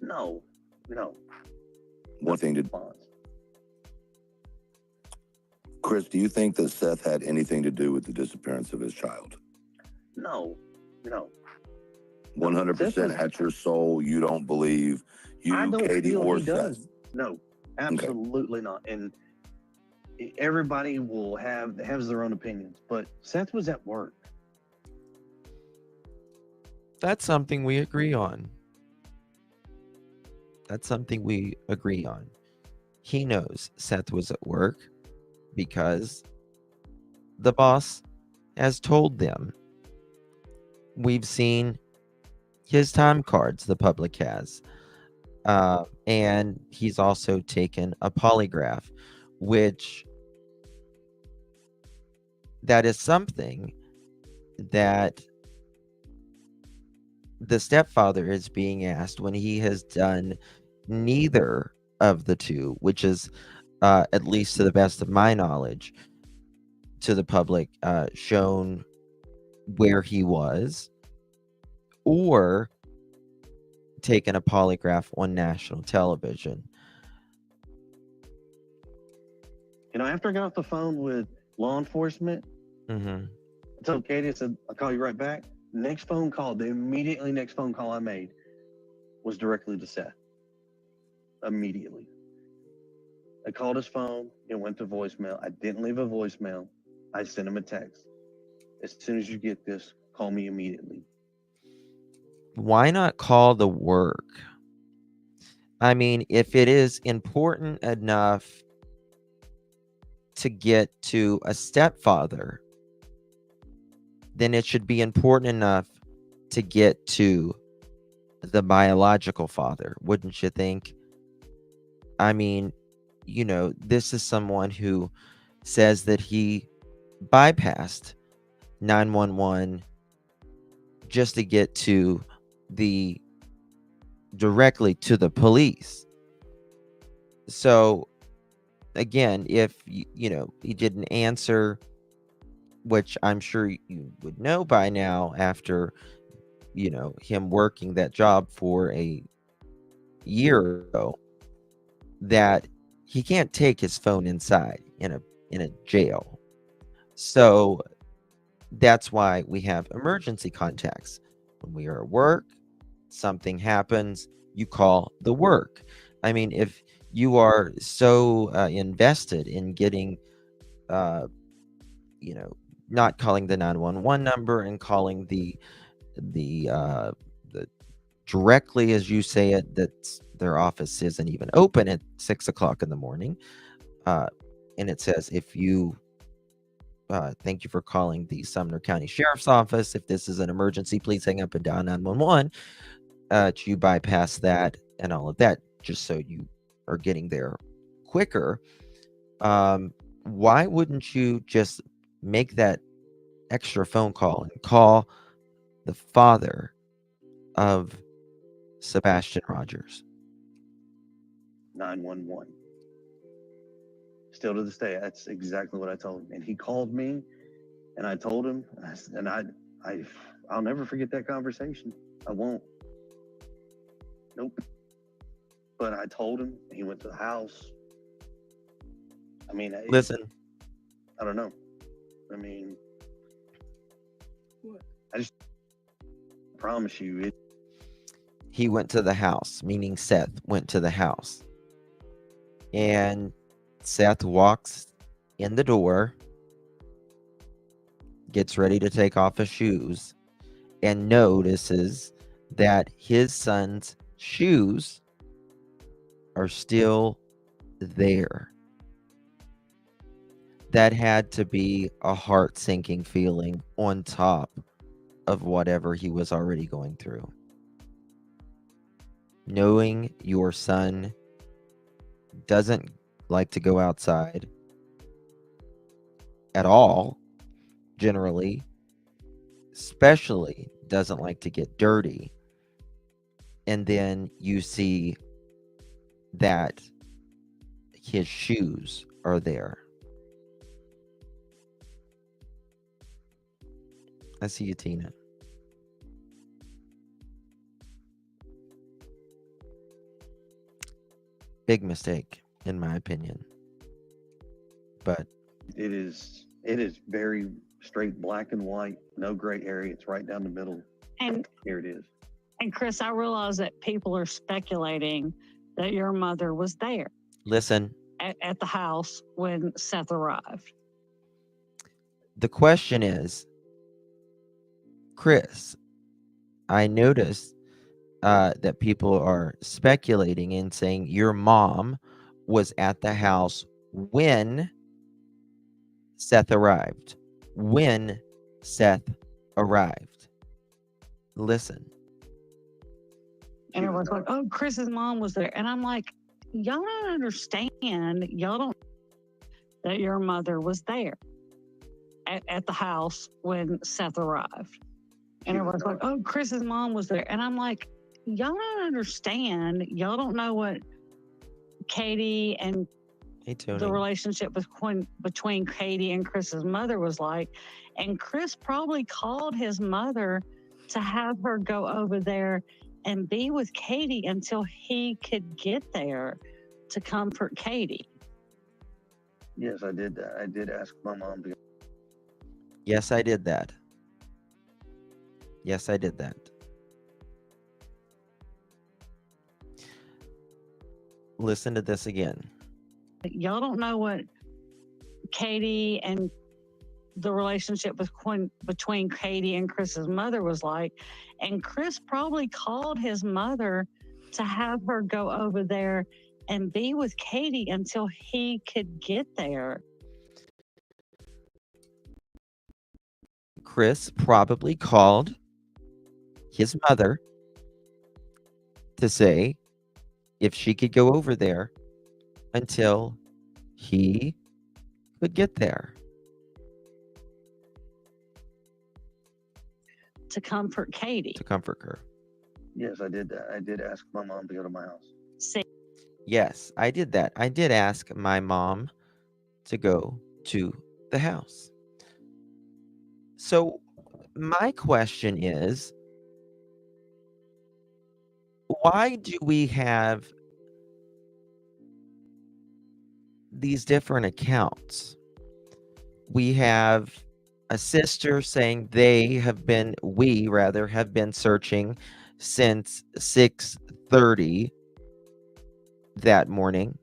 No. One thing to Response. Chris, do you think that Seth had anything to do with the disappearance of his child? No. 100% at your soul, you don't believe I you, don't Katie, feel or he Seth? does. No, absolutely not. And everybody will has their own opinions, but Seth was at work. That's something we agree on. He knows Seth was at work because the boss has told them. We've seen his time cards, the public has. And he's also taken a polygraph, which that is something that the stepfather is being asked when he has done neither of the two, which is, at least to the best of my knowledge, to the public, shown where he was or taken a polygraph on national television. After I got off the phone with law enforcement, Mm-hmm. I told Katie, I said, I'll call you right back. Next phone call, the immediately next phone call I made was directly to Seth. Immediately. I called his phone. It went to voicemail. I didn't leave a voicemail. I sent him a text. As soon as you get this, call me immediately. Why not call the work? I mean, if it is important enough to get to a stepfather, then it should be important enough to get to the biological father, wouldn't you think? I mean, this is someone who says that he bypassed 911 just to get directly to the police. So again, if he didn't answer, which I'm sure you would know by now after him working that job for a year ago, that he can't take his phone inside in a jail. So that's why we have emergency contacts. When we are at work, something happens, you call the work. I mean, if you are so invested in getting, not calling the 911 number and calling the directly, as you say it, that their office isn't even open at 6 o'clock in the morning. And it says, if you thank you for calling the Sumner County Sheriff's Office. If this is an emergency, please hang up and dial 911. You bypass that and all of that, just so you are getting there quicker. Why wouldn't you just make that extra phone call and call the father of Sebastian Rogers? 911. Still to this day, that's exactly what I told him. And he called me, and I told him, and I'll never forget that conversation. I won't. Nope. But I told him. He went to the house. I mean, Listen, I don't know. I mean, I just promise you, he went to the house, meaning Seth went to the house. And Seth walks in the door, gets ready to take off his shoes, and notices that his son's shoes are still there. That had to be a heart-sinking feeling on top of whatever he was already going through. Knowing your son doesn't like to go outside at all, generally, especially doesn't like to get dirty, and then you see that his shoes are there. I see you, Tina. Big mistake, in my opinion. But It is very straight black and white, no gray area. It's right down the middle. And Here it is. and Chris, I realize that people are speculating that your mother was there listen, at the house when Seth arrived. the question is, Chris, I noticed that people are speculating and saying your mom was at the house when Seth arrived. When Seth arrived. Listen. And everyone's like, oh, Chris's mom was there. And I'm like, y'all don't understand. Y'all don't that your mother was there at the house when Seth arrived. And everyone's like, oh, Chris's mom was there. And I'm like, y'all don't understand. Y'all don't know what Katie and Hey, Tony. the relationship between Katie and Chris's mother was like. And Chris probably called his mother to have her go over there and be with Katie until he could get there to comfort Katie. Yes, I did that. I did ask my mom to. Yes, I did that. Yes, I did that. Listen to this again. Y'all don't know what Katie and the relationship between Katie and Chris's mother was like. And Chris probably called his mother to have her go over there and be with Katie until he could get there. Chris probably called his mother to say if she could go over there until he could get there. To comfort Katie. To comfort her. Yes, I did that. I did ask my mom to go to my house. See, Yes, I did that. I did ask my mom to go to the house. So my question is, why do we have these different accounts? We have a sister saying we have been searching since 6:30 that morning.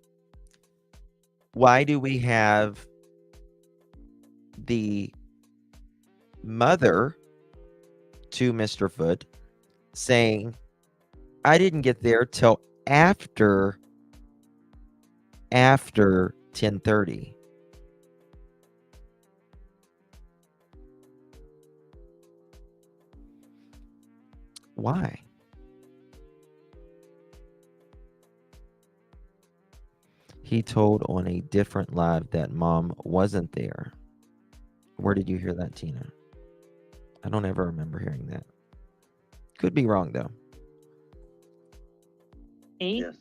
Why do we have the mother to Mr. Foote saying, I didn't get there till after 10:30? Why? He told on a different live that mom wasn't there. Where did you hear that, Tina? I don't ever remember hearing that. Could be wrong though. Yes.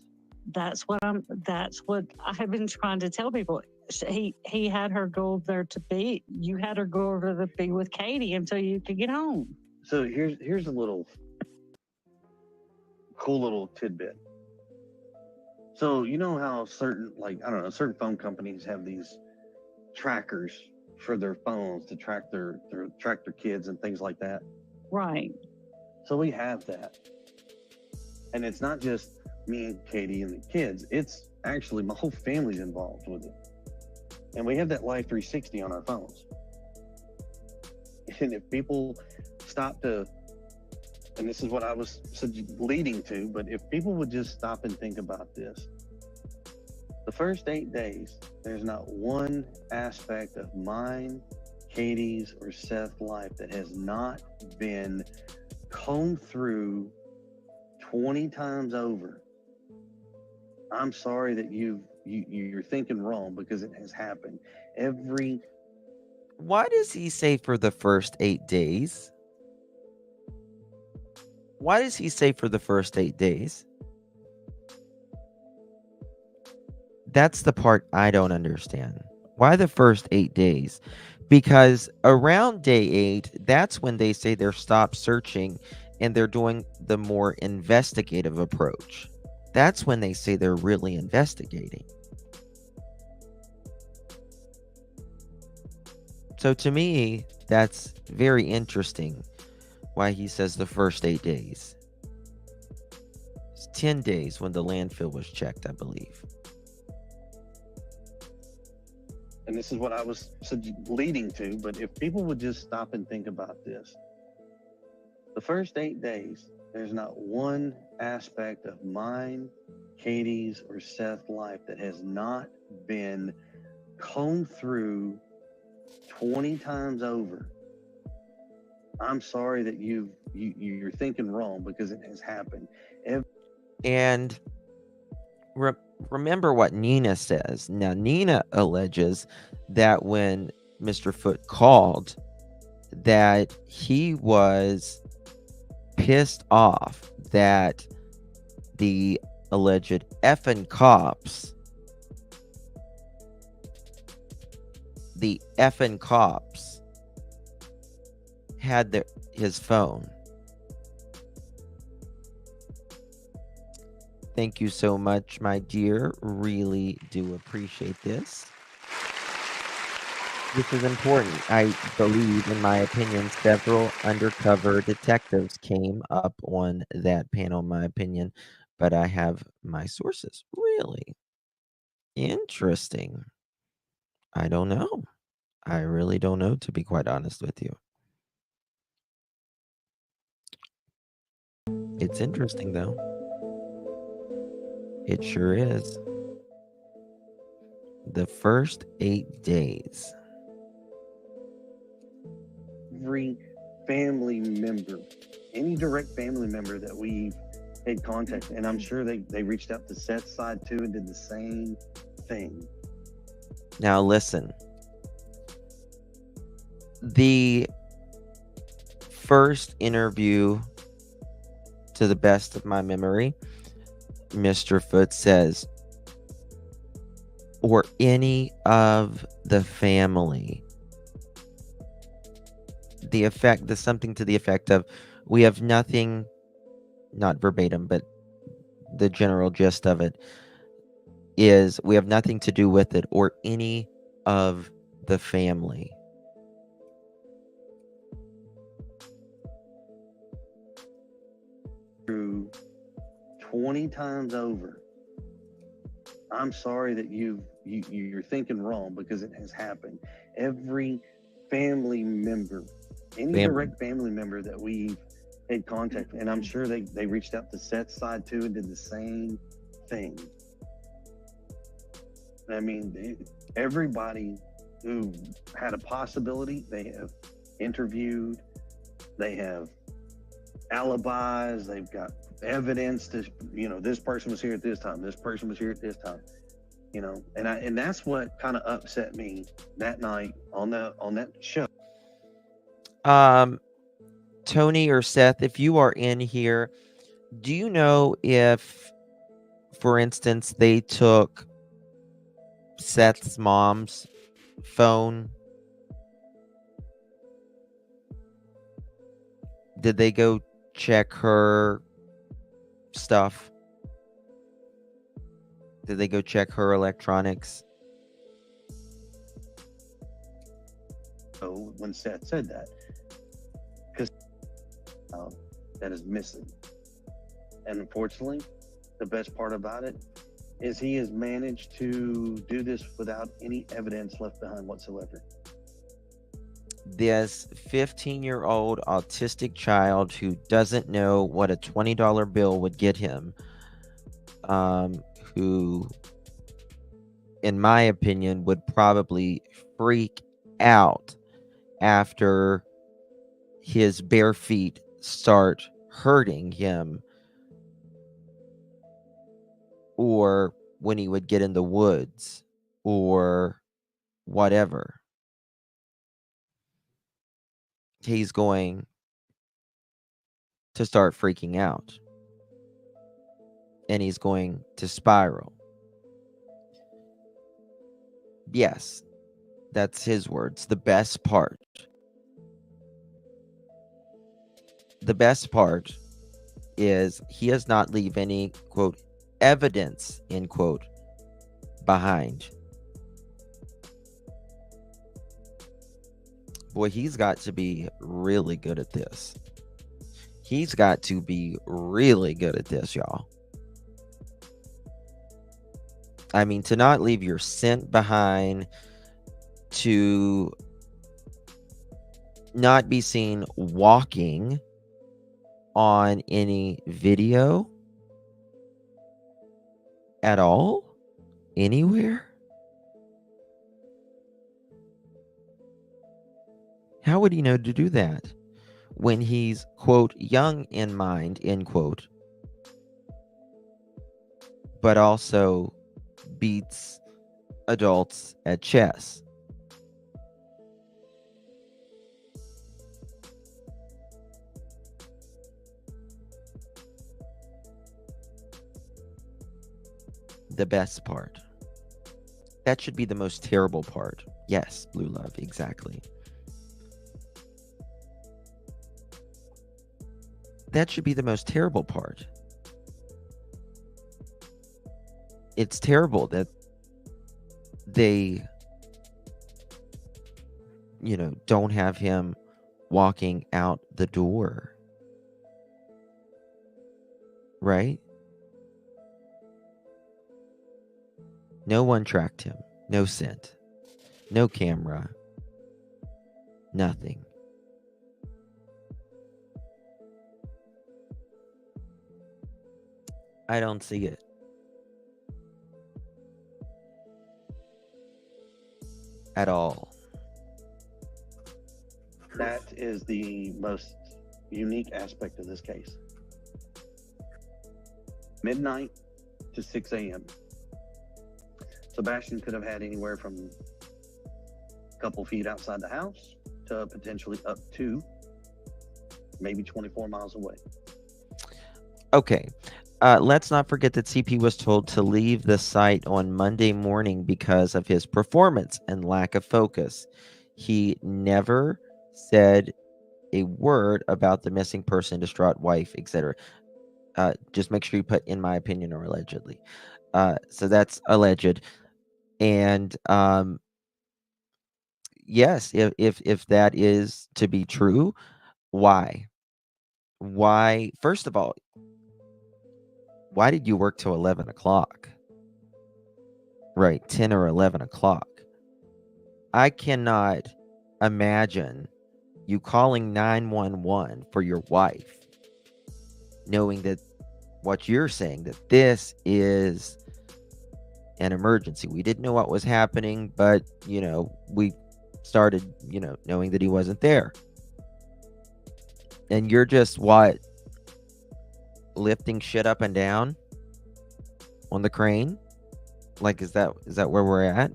that's what I have been trying to tell people. He had her go over there you had her go over to be with Katie until you could get home. So here's a little cool little tidbit. So you know how certain phone companies have these trackers for their phones to track their kids and things like that. Right. So we have that. And it's not just me and Katie and the kids. It's actually my whole family's involved with it. And we have that Live 360 on our phones. And if people stop to, and this is what I was leading to, but if people would just stop and think about this, the first 8 days, there's not one aspect of mine, Katie's, or Seth's life that has not been combed through 20 times over. I'm sorry that you're thinking wrong, because it has happened. Why does he say for the first 8 days? Why does he say for the first 8 days? That's the part I don't understand. Why the first 8 days? Because around day 8, that's when they say they're stopped searching and they're doing the more investigative approach. That's when they say they're really investigating. So to me, that's very interesting why he says the first 8 days. It's 10 days when the landfill was checked, I believe. And this is what I was leading to, but if people would just stop and think about this, the first 8 days, there's not one aspect of mine, Katie's, or Seth's life that has not been combed through 20 times over. I'm sorry that you're thinking wrong, because it has happened. And remember what Nina says. Now, Nina alleges that when Mr. Foote called, that he was pissed off that the alleged effing cops, had his phone. Thank you so much, my dear. Really do appreciate this. This is important. I believe, in my opinion, several undercover detectives came up on that panel, in my opinion, but I have my sources. Really interesting. I don't know. I really don't know, to be quite honest with you. It's interesting, though. It sure is. The first 8 days. Every family member, any direct family member that we've had contact, and I'm sure they reached out to Seth's side too and did the same thing. Now, listen. The first interview, to the best of my memory, Mr. Foote says, or any of the family. Something to the effect of, we have nothing, not verbatim, but the general gist of it is, we have nothing to do with it, or any of the family. Through 20 times over. I'm sorry that you're thinking wrong, because it has happened. Every family member, direct family member that we've had contact, and I'm sure they reached out to Seth's side too and did the same thing. I mean, everybody who had a possibility, they have interviewed, they have alibis, they've got evidence to, this person was here at this time, this person was here at this time, and that's what kind of upset me that night on that show. Tony or Seth, if you are in here, do you know if, for instance, they took Seth's mom's phone? Did they go check her stuff? Did they go check her electronics? So when Seth said that, because that is missing, and unfortunately, the best part about it is he has managed to do this without any evidence left behind whatsoever. This 15-year-old autistic child who doesn't know what a $20 bill would get him, who, in my opinion, would probably freak out after his bare feet start hurting him, or when he would get in the woods, or whatever. He's going to start freaking out, and he's going to spiral. Yes, that's his words. The best part. The best part is he does not leave any, quote, evidence, end quote, behind. Boy, he's got to be really good at this. He's got to be really good at this, y'all. I mean, to not leave your scent behind, to not be seen walking on any video at all, anywhere. How would he know to do that when he's, quote, young in mind, end quote, but also beats adults at chess? The best part. That should be the most terrible part. Yes, Blue Love, exactly. That should be the most terrible part. It's terrible that they, don't have him walking out the door. Right? No one tracked him. No scent. No camera. Nothing. I don't see it. At all. That is the most unique aspect of this case. Midnight to 6 a.m. Sebastian could have had anywhere from a couple feet outside the house to potentially up to maybe 24 miles away. Okay. Let's not forget that CP was told to leave the site on Monday morning because of his performance and lack of focus. He never said a word about the missing person, distraught wife, etc. Just make sure you put "in my opinion" or allegedly. So that's alleged. And yes, if that is to be true, why? Why? First of all, why did you work till 11 o'clock? Right, 10 or 11 o'clock. I cannot imagine you calling 911 for your wife, knowing that what you're saying, that this is an emergency. We didn't know what was happening, but, we started, knowing that he wasn't there. And you're just, what, lifting shit up and down on the crane? Like, is that where we're at?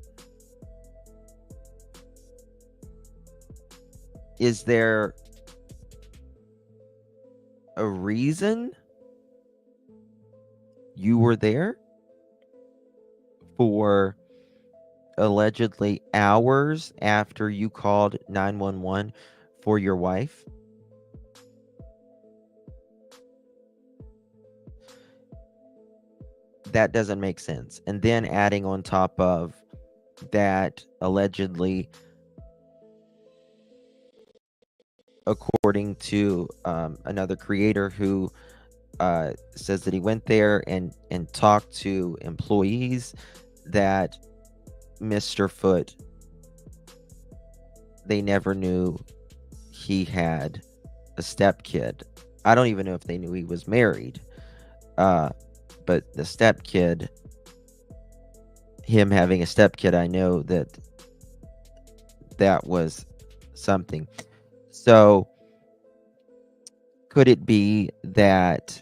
Is there a reason you were there for allegedly hours after you called 911 for your wife? That doesn't make sense. And then adding on top of that, allegedly, according to another creator who says that he went there and talked to employees, that Mr. Foote, they never knew he had a stepkid. I don't even know if they knew he was married. But the stepkid, him having a stepkid, I know that was something. So could it be that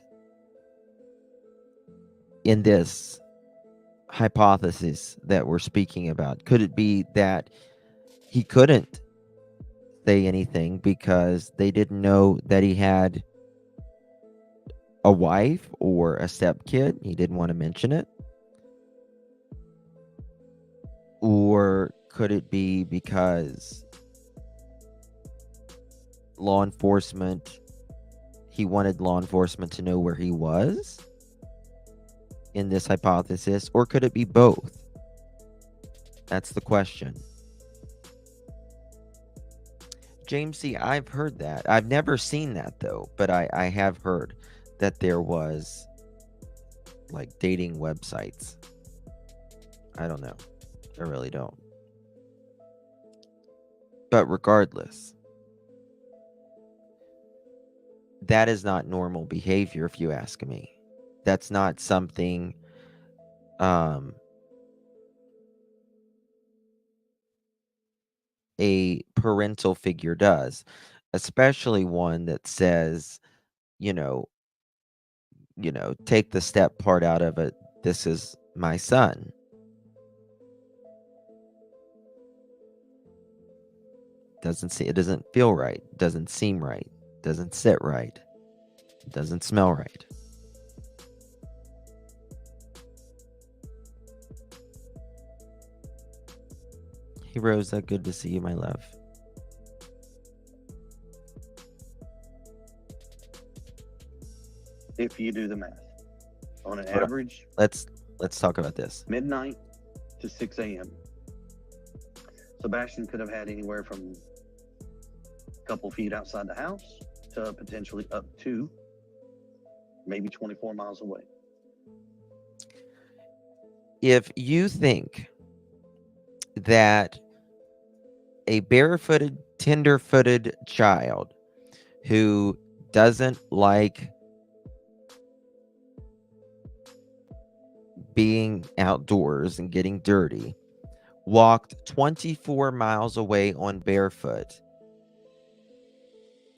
in this hypothesis that we're speaking about, could it be that he couldn't say anything because they didn't know that he had a wife or a stepkid? He didn't want to mention it. Or could it be because he wanted law enforcement to know where he was in this hypothesis? Or could it be both? That's the question. James C., I've heard that. I've never seen that though, but I have heard that there was like dating websites. I don't know. I really don't. But regardless, that is not normal behavior, if you ask me. That's not something a parental figure does, especially one that says, you know, take the step part out of it. This is my son. It doesn't feel right. Doesn't seem right. Doesn't sit right. Doesn't smell right. Hey Rosa, good to see you, my love. If you do the math, on an Hold on. average, Let's talk about this. midnight to 6 a.m. Sebastian could have had anywhere from a couple feet outside the house to potentially up to maybe 24 miles away. If you think that a barefooted, tender-footed child who doesn't like being outdoors and getting dirty walked 24 miles away on barefoot,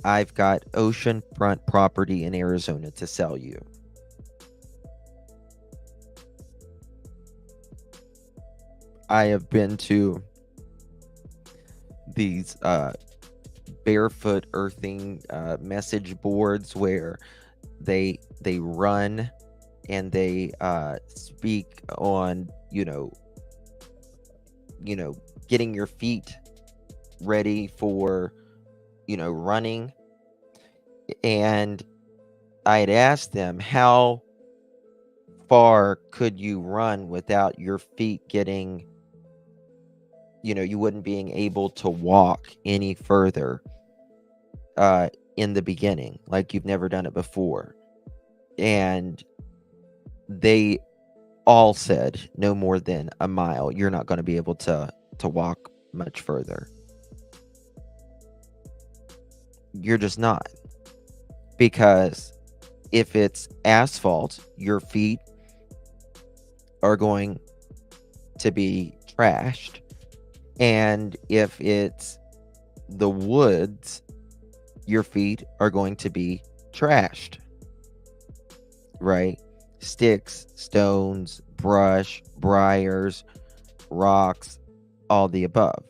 I've got oceanfront property in Arizona to sell you. I have been to these barefoot earthing message boards where they run and they speak on getting your feet ready for running. And I had asked them, how far could you run without your feet getting, you wouldn't being able to walk any further in the beginning, like you've never done it before. And they all said no more than a mile. You're not going to be able to walk much further. You're just not. Because if it's asphalt, your feet are going to be trashed. And if it's the woods, your feet are going to be trashed. Right? Sticks, stones, brush, briars, rocks, all the above.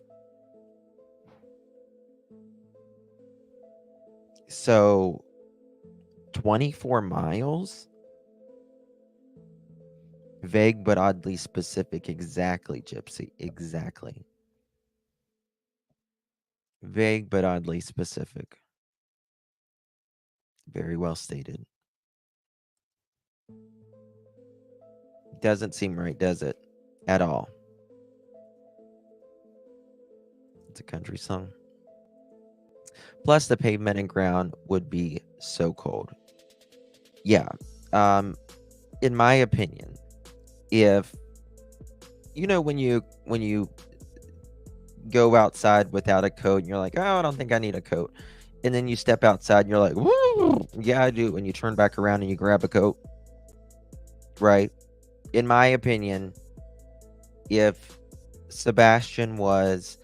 So 24 miles? Vague but oddly specific. Exactly, Gypsy. Exactly. Vague but oddly specific. Very well stated. Doesn't seem right, does it? At all. It's a country song. Plus, the pavement and ground would be so cold. Yeah. In my opinion, if when you go outside without a coat and you're like, oh, I don't think I need a coat, and then you step outside and you're like, woo, yeah, I do, and you turn back around and you grab a coat, right? In my opinion, if Sebastian was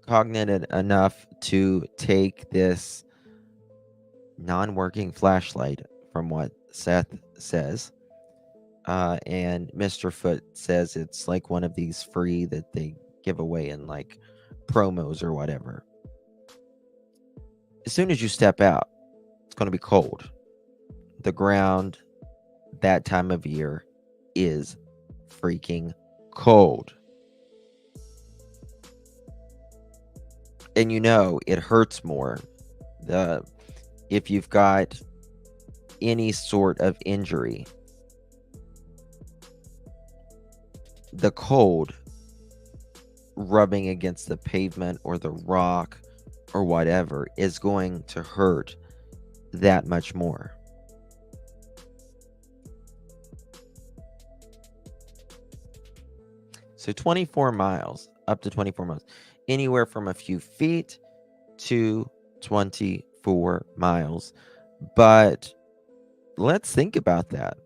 cognizant enough to take this non-working flashlight, from what Seth says, and Mr. Foot says it's like one of these free that they give away in like promos or whatever. As soon as you step out, it's going to be cold. The ground that time of year is freaking cold. And it hurts more if you've got any sort of injury. The cold rubbing against the pavement or the rock or whatever is going to hurt that much more. So 24 miles, up to 24 miles, anywhere from a few feet to 24 miles. But let's think about that.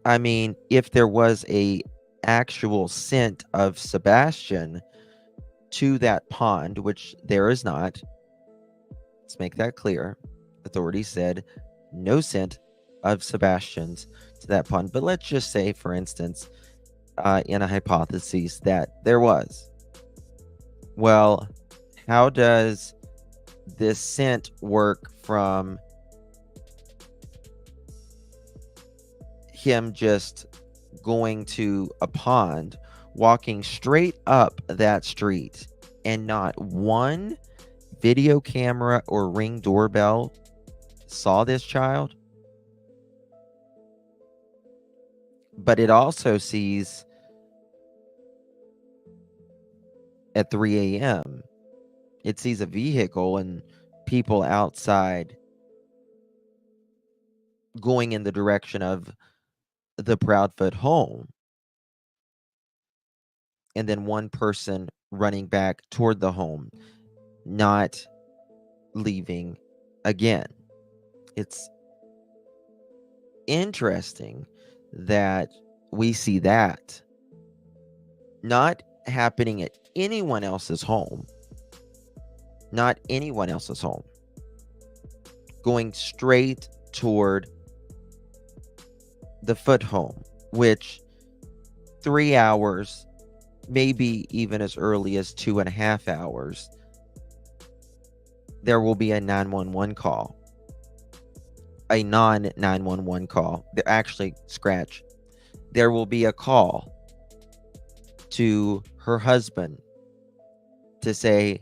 I mean, if there was a actual scent of Sebastian to that pond, which there is not, let's make that clear. Authorities said no scent of Sebastian's to that pond. But let's just say, for instance, in a hypothesis that there was. Well, how does this scent work from him just going to a pond, walking straight up that street, and not one video camera or Ring doorbell saw this child? But it also sees at 3 a.m. It sees a vehicle and people outside going in the direction of the Proudfoot home. And then one person running back toward the home, not leaving again. It's interesting that we see that not happening at anyone else's home. Not anyone else's home. Going straight toward the Foot home, which 3 hours, maybe even as early as 2.5 hours, there will be a 911 call. A non-911 call. There will be a call to her husband to say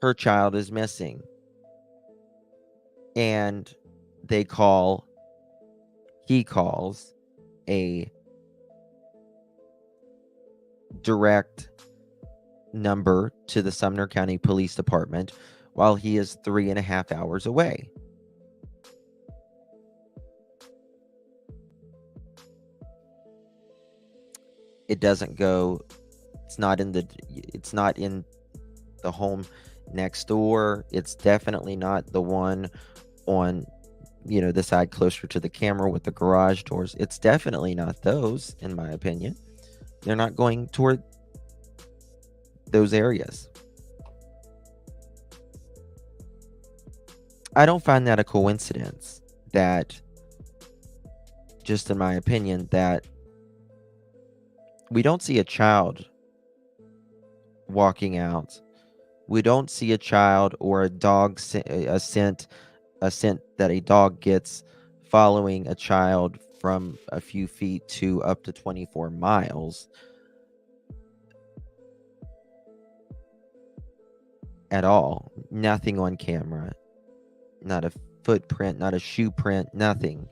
her child is missing. And he calls a direct number to the Sumner County Police Department while he is 3.5 hours away. It doesn't go, it's not in the home next door. It's definitely not the one on the side closer to the camera with the garage doors. It's definitely not those, in my opinion. They're not going toward those areas. I don't find that a coincidence that, just in my opinion, that we don't see a child walking out. We don't see a child or a dog, a scent that a dog gets following a child from a few feet to up to 24 miles at all. Nothing on camera. Not a footprint, not a shoe print, nothing.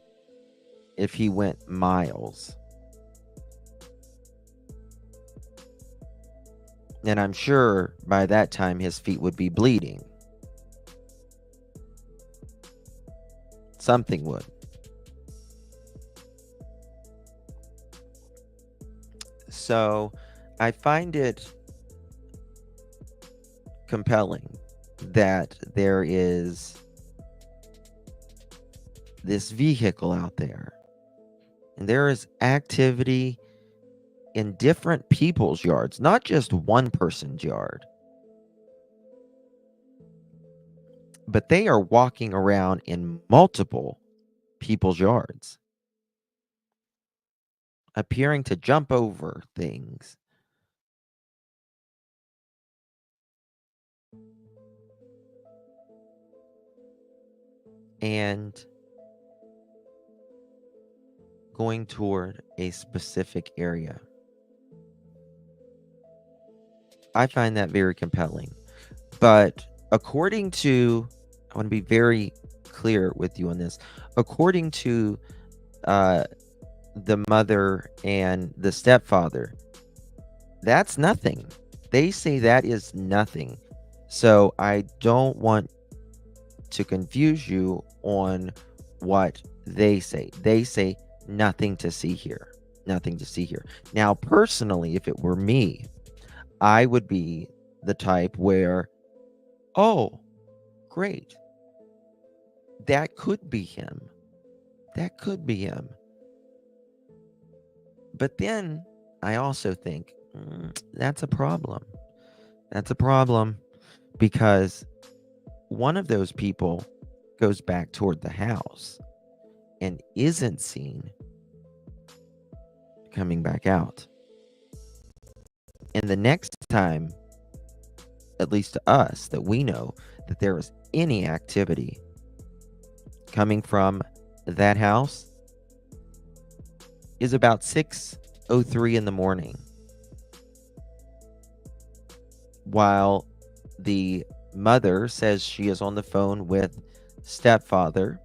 If he went miles. And I'm sure by that time his feet would be bleeding. Something would. So I find it compelling that there is this vehicle out there. And there is activity in different people's yards, not just one person's yard. But they are walking around in multiple people's yards, appearing to jump over things. And going toward a specific area. I find that very compelling. But according to, I want to be very clear with you on this. According to the mother and the stepfather, that's nothing. They say that is nothing. So I don't want to confuse you on what they say. They say nothing to see here. Nothing to see here. Now, personally, if it were me, I would be the type where, oh, great. That could be him. That could be him. But then I also think, that's a problem. That's a problem because one of those people goes back toward the house and isn't seen coming back out. And the next time, at least to us, that we know that there is any activity coming from that house is about 6:03 in the morning, while the mother says she is on the phone with stepfather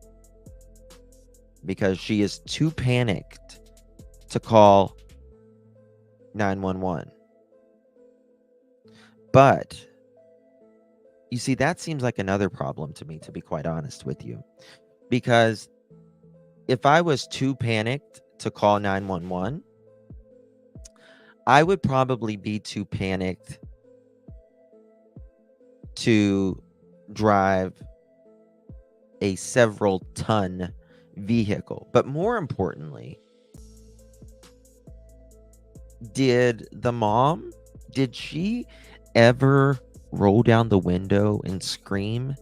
because she is too panicked to call 911. But you see, that seems like another problem to me, to be quite honest with you, because if I was too panicked to call 911, I would probably be too panicked to drive a several ton vehicle. But more importantly, did she ever roll down the window and scream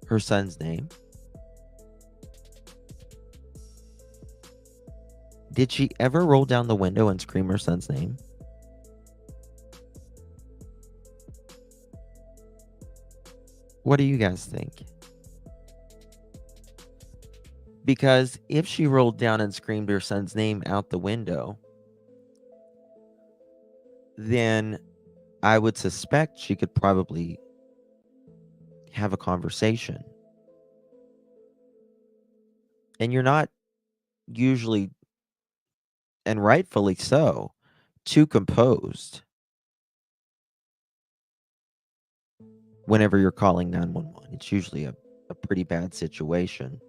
her son's name? Did she ever roll down the window and scream her son's name? What do you guys think? Because if she rolled down and screamed her son's name out the window, then I would suspect she could probably have a conversation. And you're not usually, and rightfully so, too composed whenever you're calling 911. It's usually a pretty bad situation.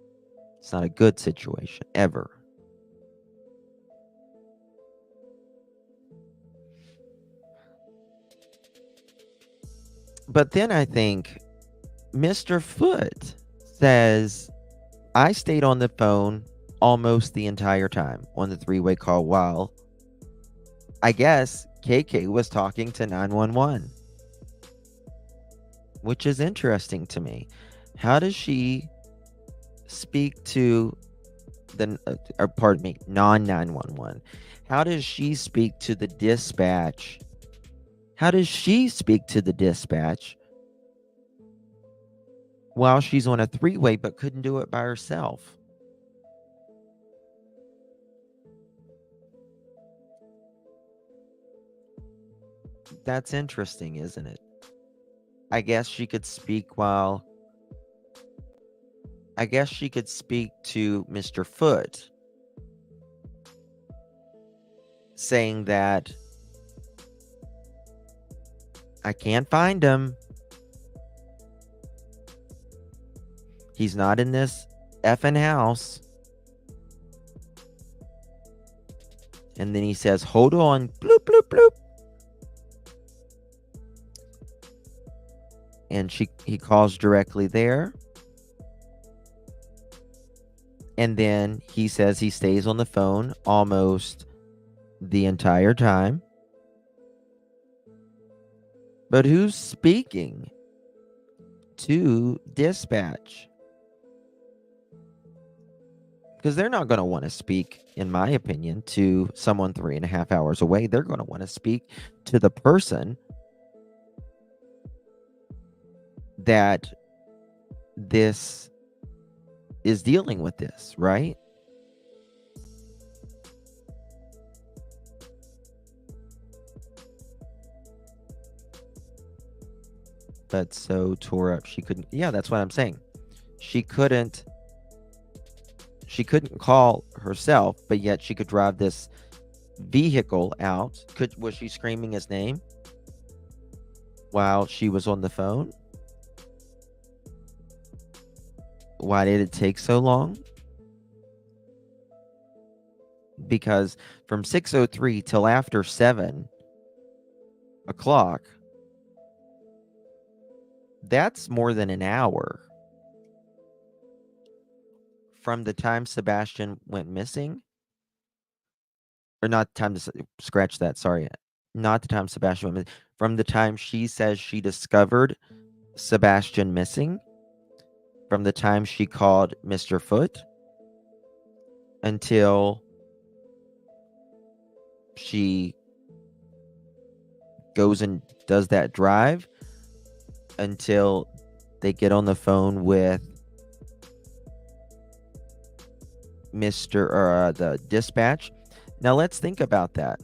It's not a good situation, ever. But then I think Mr. Foote says, I stayed on the phone almost the entire time on the three-way call while I guess KK was talking to 911. Which is interesting to me. How does she speak to the, non-911? How does she speak to the dispatch? How does she speak to the dispatch while she's on a three-way but couldn't do it by herself? That's interesting, isn't it? I guess she could speak to Mr. Foote, saying that I can't find him. He's not in this effing house. And then he says, hold on, bloop, bloop, bloop. And he calls directly there. And then he says he stays on the phone almost the entire time. But who's speaking to dispatch? Because they're not going to want to speak, in my opinion, to someone 3.5 hours away. They're going to want to speak to the person that this is dealing with this, right? but so tore up she couldn't. Yeah, that's what I'm saying. She couldn't call herself, but yet she could drive this vehicle out. Was she screaming his name while she was on the phone? Why did it take so long? Because from 6:03 till after 7 o'clock, that's more than an hour from the time Sebastian went missing. Or not time to scratch that. Sorry. Not the time Sebastian went missing. From the time she says she discovered Sebastian missing, from the time she called Mr. Foote until she goes and does that drive, until they get on the phone with the dispatch. Now let's think about that.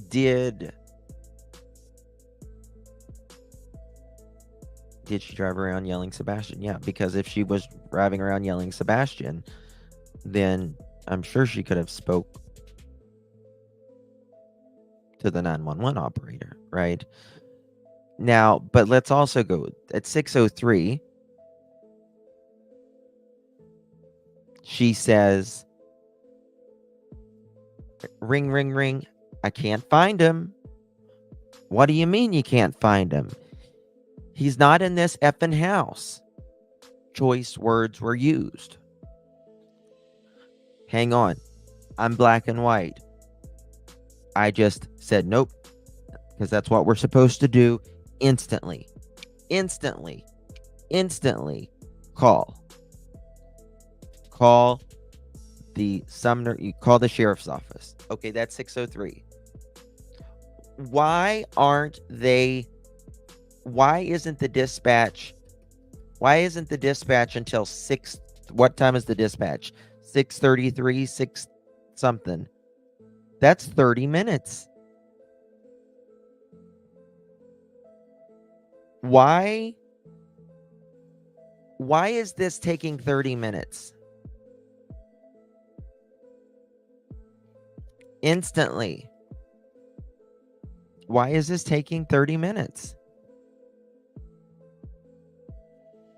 Did she drive around yelling Sebastian? Yeah, because if she was driving around yelling Sebastian, then I'm sure she could have spoke to the 911 operator, right? Now, but let's also go at 6:03. She says, ring, ring, ring. I can't find him. What do you mean you can't find him? He's not in this effing house. Choice words were used. Hang on. I'm black and white. I just said nope, because that's what we're supposed to do. Instantly. Call the Sumner. You call the sheriff's office. Okay, that's 6:03. Why isn't the dispatch until 6? What time is the dispatch? 6:33, 6 something. That's 30 minutes. Why is this taking 30 minutes? Instantly. Why is this taking 30 minutes?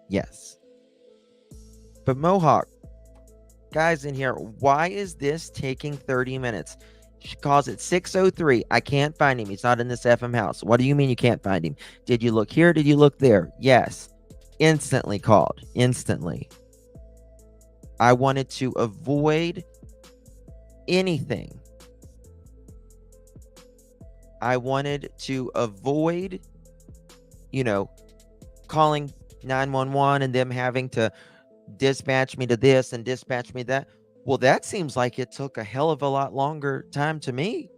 Yes. But Mohawk, guys in here, why is this taking 30 minutes? She calls it 6:03. I can't find him. He's not in this FM house. What do you mean you can't find him? Did you look here? Did you look there? Yes. Instantly called. Instantly. I wanted to avoid anything. I wanted to avoid, calling 911 and them having to dispatch me to this and dispatch me that. Well, that seems like it took a hell of a lot longer time to me.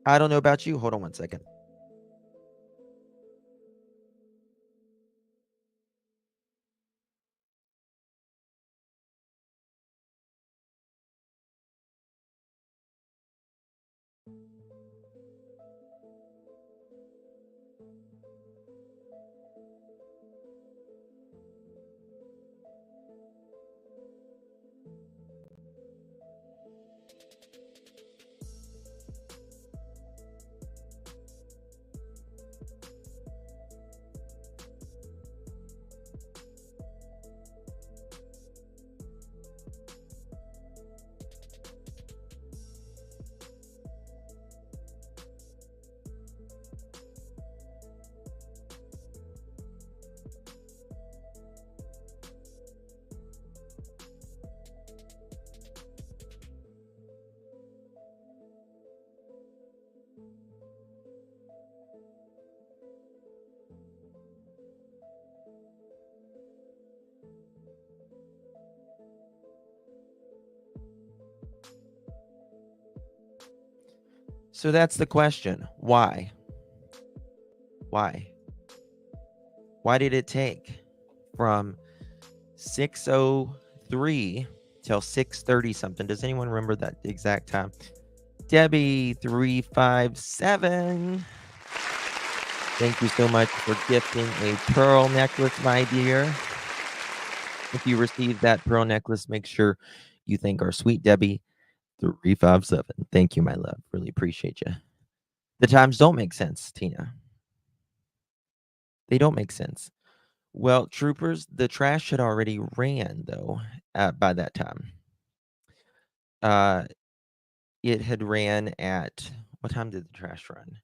I don't know about you. Hold on one second. So that's the question. Why? Why did it take from 6:03 till 6:30 something? Does anyone remember that exact time? Debbie 357. Thank you so much for gifting a pearl necklace, my dear. If you receive that pearl necklace, make sure you thank our sweet Debbie 357. Thank you, my love. Really appreciate you. The times don't make sense, Tina. They don't make sense. Well, troopers, the trash had already ran, though, by that time. It had ran at, what time did the trash run?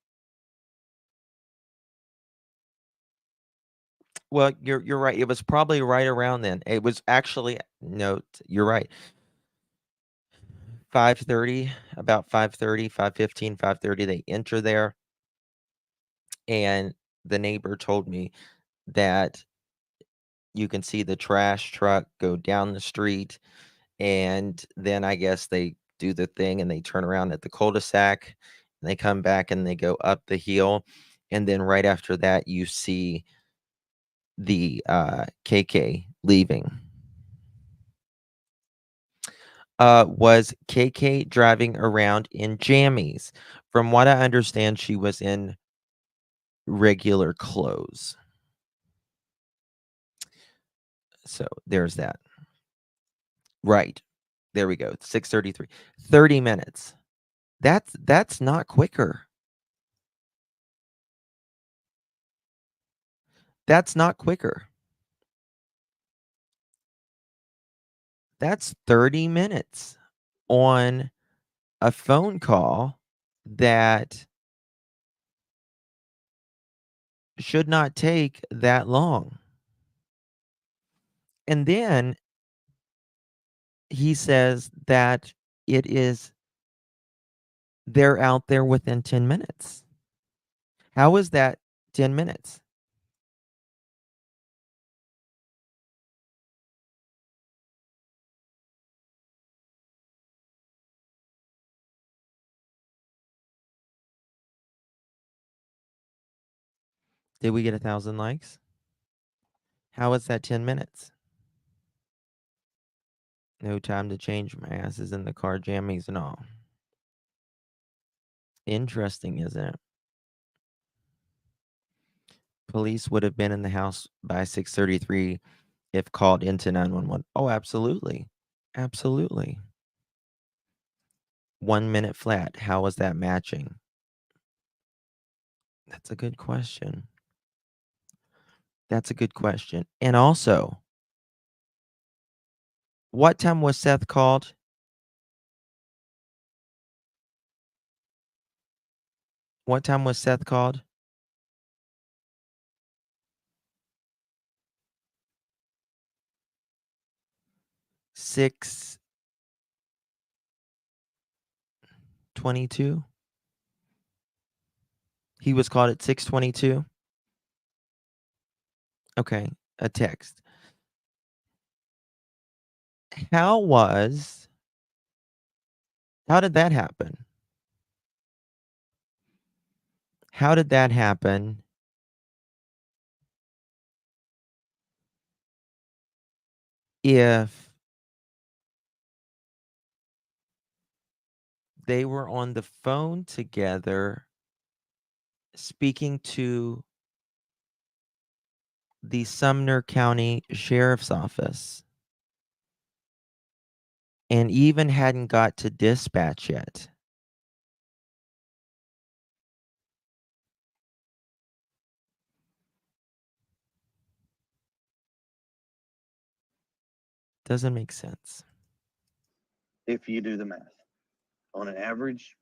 Well, you're right. It was probably right around then. It was actually, no, you're right. 5:30, about 5:30, 5:15, 5:30, they enter there. And the neighbor told me that you can see the trash truck go down the street. And then I guess they do the thing and they turn around at the cul-de-sac. And they come back and they go up the hill. And then right after that, you see the KK leaving. Was KK driving around in jammies? From what I understand, she was in regular clothes. So there's that. Right. There we go. 6:33. 30 minutes. That's not quicker. That's not quicker. That's 30 minutes on a phone call that should not take that long. And then he says that they're out there within 10 minutes. How is that 10 minutes? Did we get 1,000 likes? How is that 10 minutes? No time to change. My ass is in the car, jammies and all. Interesting, isn't it? Police would have been in the house by 6:33 if called into 911. Oh, absolutely. Absolutely. 1 minute flat. How is that matching? That's a good question. That's a good question. And also, what time was Seth called? What time was Seth called? Six 22. He was called at 6:22. Okay, a text. How did that happen? How did that happen? If they were on the phone together speaking to the Sumner County Sheriff's Office and even hadn't got to dispatch yet. Doesn't make sense. If you do the math. On an average,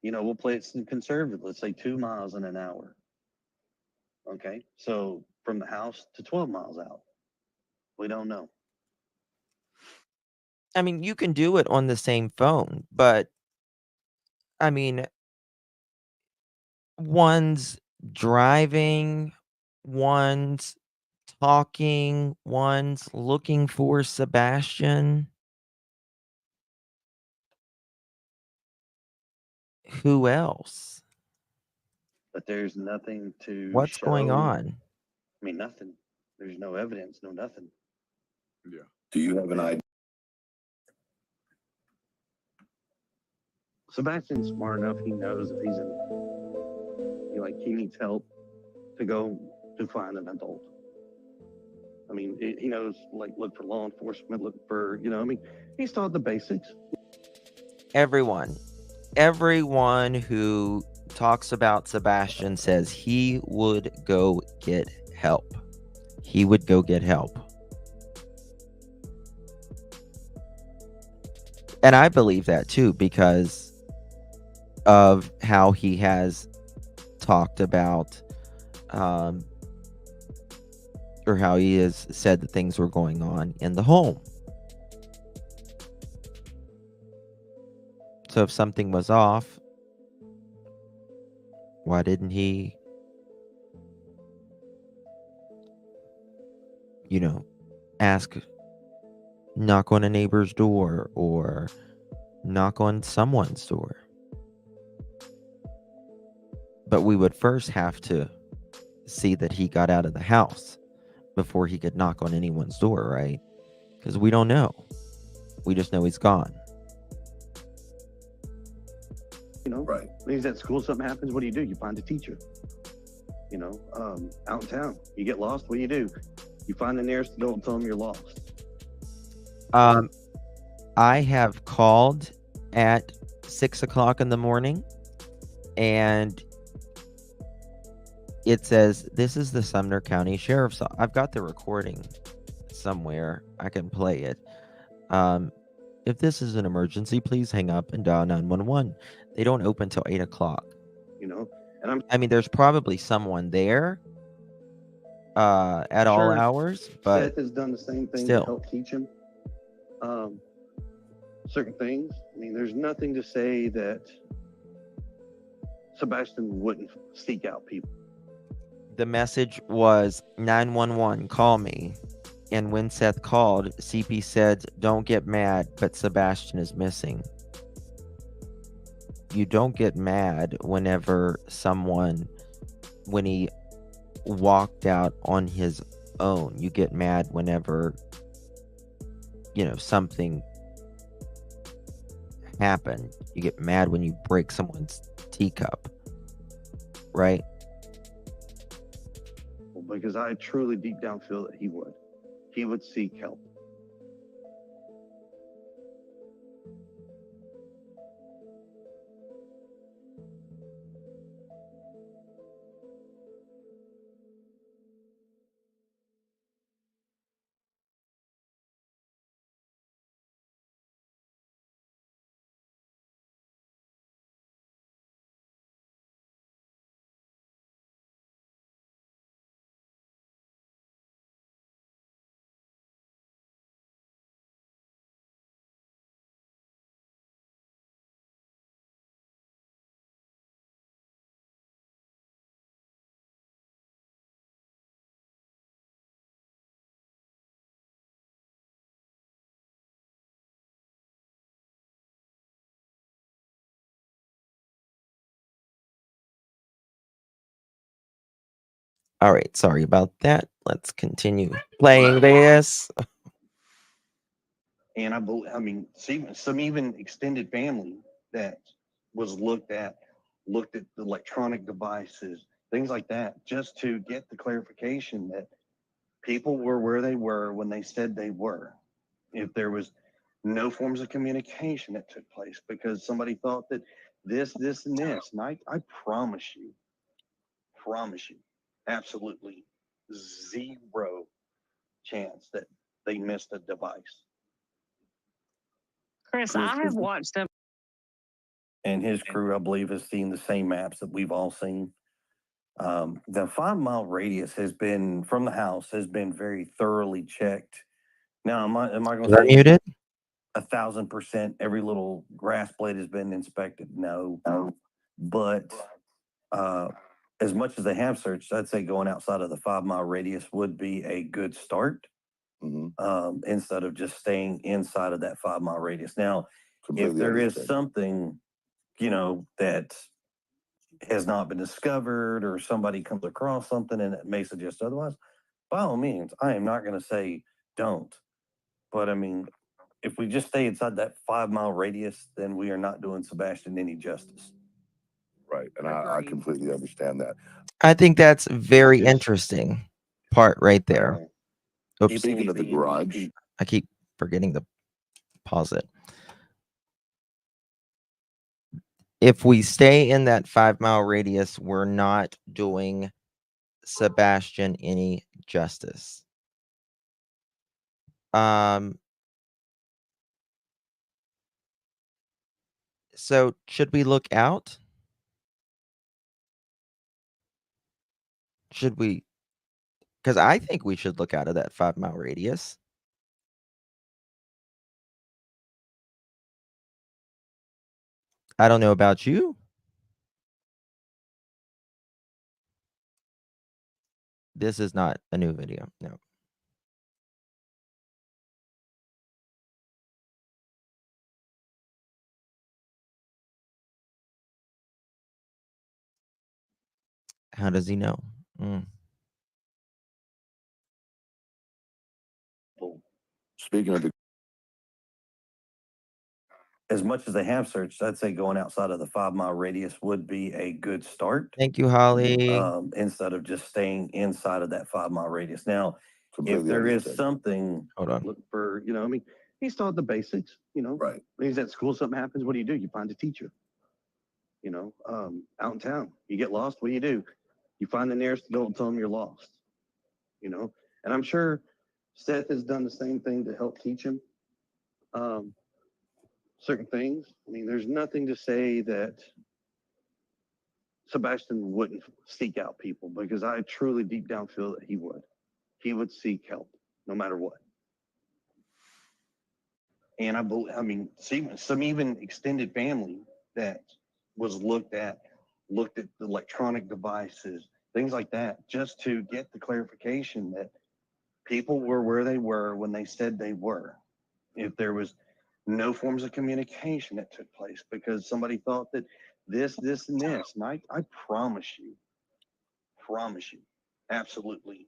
we'll play it conservative. Let's say 2 miles in an hour. Okay. So from the house to 12 miles out. We don't know. I mean, you can do it on the same phone, but I mean, one's driving, one's talking, one's looking for Sebastian. Who else? But there's nothing to What's going show. on? I mean, nothing. There's no evidence, no nothing. Do you have an idea? Sebastian's smart enough. He knows if he's in, he needs help to go to find an adult. I mean, he knows, look for law enforcement, look for, he's taught the basics. Everyone who talks about Sebastian says he would go get help. He would go get help. And I believe that too, because of how he has talked about, or how he has said that things were going on in the home. So if something was off, why didn't he, knock on a neighbor's door or knock on someone's door? But we would first have to see that he got out of the house before he could knock on anyone's door, right? Because we don't know. We just know he's gone. Right. When he's at school, something happens. What do? You find a teacher. Out in town, you get lost. What do? You find the nearest adult and tell them you're lost. I have called at 6 o'clock in the morning, and it says, "This is the Sumner County Sheriff's Office." I've got the recording somewhere. I can play it. If this is an emergency, please hang up and dial 911. They don't open till 8 o'clock. And there's probably someone there at all hours, but Seth has done the same thing still. to help teach him certain things. There's nothing to say that Sebastian wouldn't seek out people. The message was 911, call me. And when Seth called, CP said, "Don't get mad, but Sebastian is missing." You don't get mad when he walked out on his own. You get mad whenever, something happened. You get mad when you break someone's teacup, right? Because I truly deep down feel that he would seek help. All right, sorry about that. Let's continue playing this. And some even extended family that was looked at the electronic devices, things like that, just to get the clarification that people were where they were when they said they were. If there was no forms of communication that took place because somebody thought that this, and this. And I promise you, absolutely zero chance that they missed a device. Chris, I have watched them. And his crew, I believe, has seen the same maps that we've all seen. The 5-mile radius from the house has been very thoroughly checked. Now, am I going to say muted? 1,000% every little grass blade has been inspected? No. But as much as they have searched, I'd say going outside of the 5-mile radius would be a good start. Instead of just staying inside of that 5-mile radius. Now, if there is something, that has not been discovered or somebody comes across something and it may suggest otherwise, by all means, I am not going to say don't. But if we just stay inside that 5 mile radius, then we are not doing Sebastian any justice. Right. And I completely understand that. I think that's very Just- interesting part right there. Oops, Speaking of the garage, I keep forgetting to pause it. If we stay in that 5 mile radius, we're not doing Sebastian any justice. So should we look out? Should we? Because I think we should look out of that 5 mile radius. I don't know about you. This is not a new video. No. How does he know? speaking of the As much as they have searched, I'd say going outside of the 5 mile radius would be a good start. Thank you, Holly. Instead of just staying inside of that 5 mile radius. Now, if completely there is understood. something, Hold on. look for, I mean, he's taught the basics, Right. When he's at school, something happens, what do? You find a teacher. Out in town, you get lost, what do? You find the nearest adult and tell them you're lost, And I'm sure Seth has done the same thing to help teach him certain things. I mean, there's nothing to say that Sebastian wouldn't seek out people, because I truly deep down feel that he would. He would seek help no matter what. And I mean, some even extended family that was looked at the electronic devices, things like that, just to get the clarification that people were where they were when they said they were. If there was no forms of communication that took place because somebody thought that this, and this, and I promise you, absolutely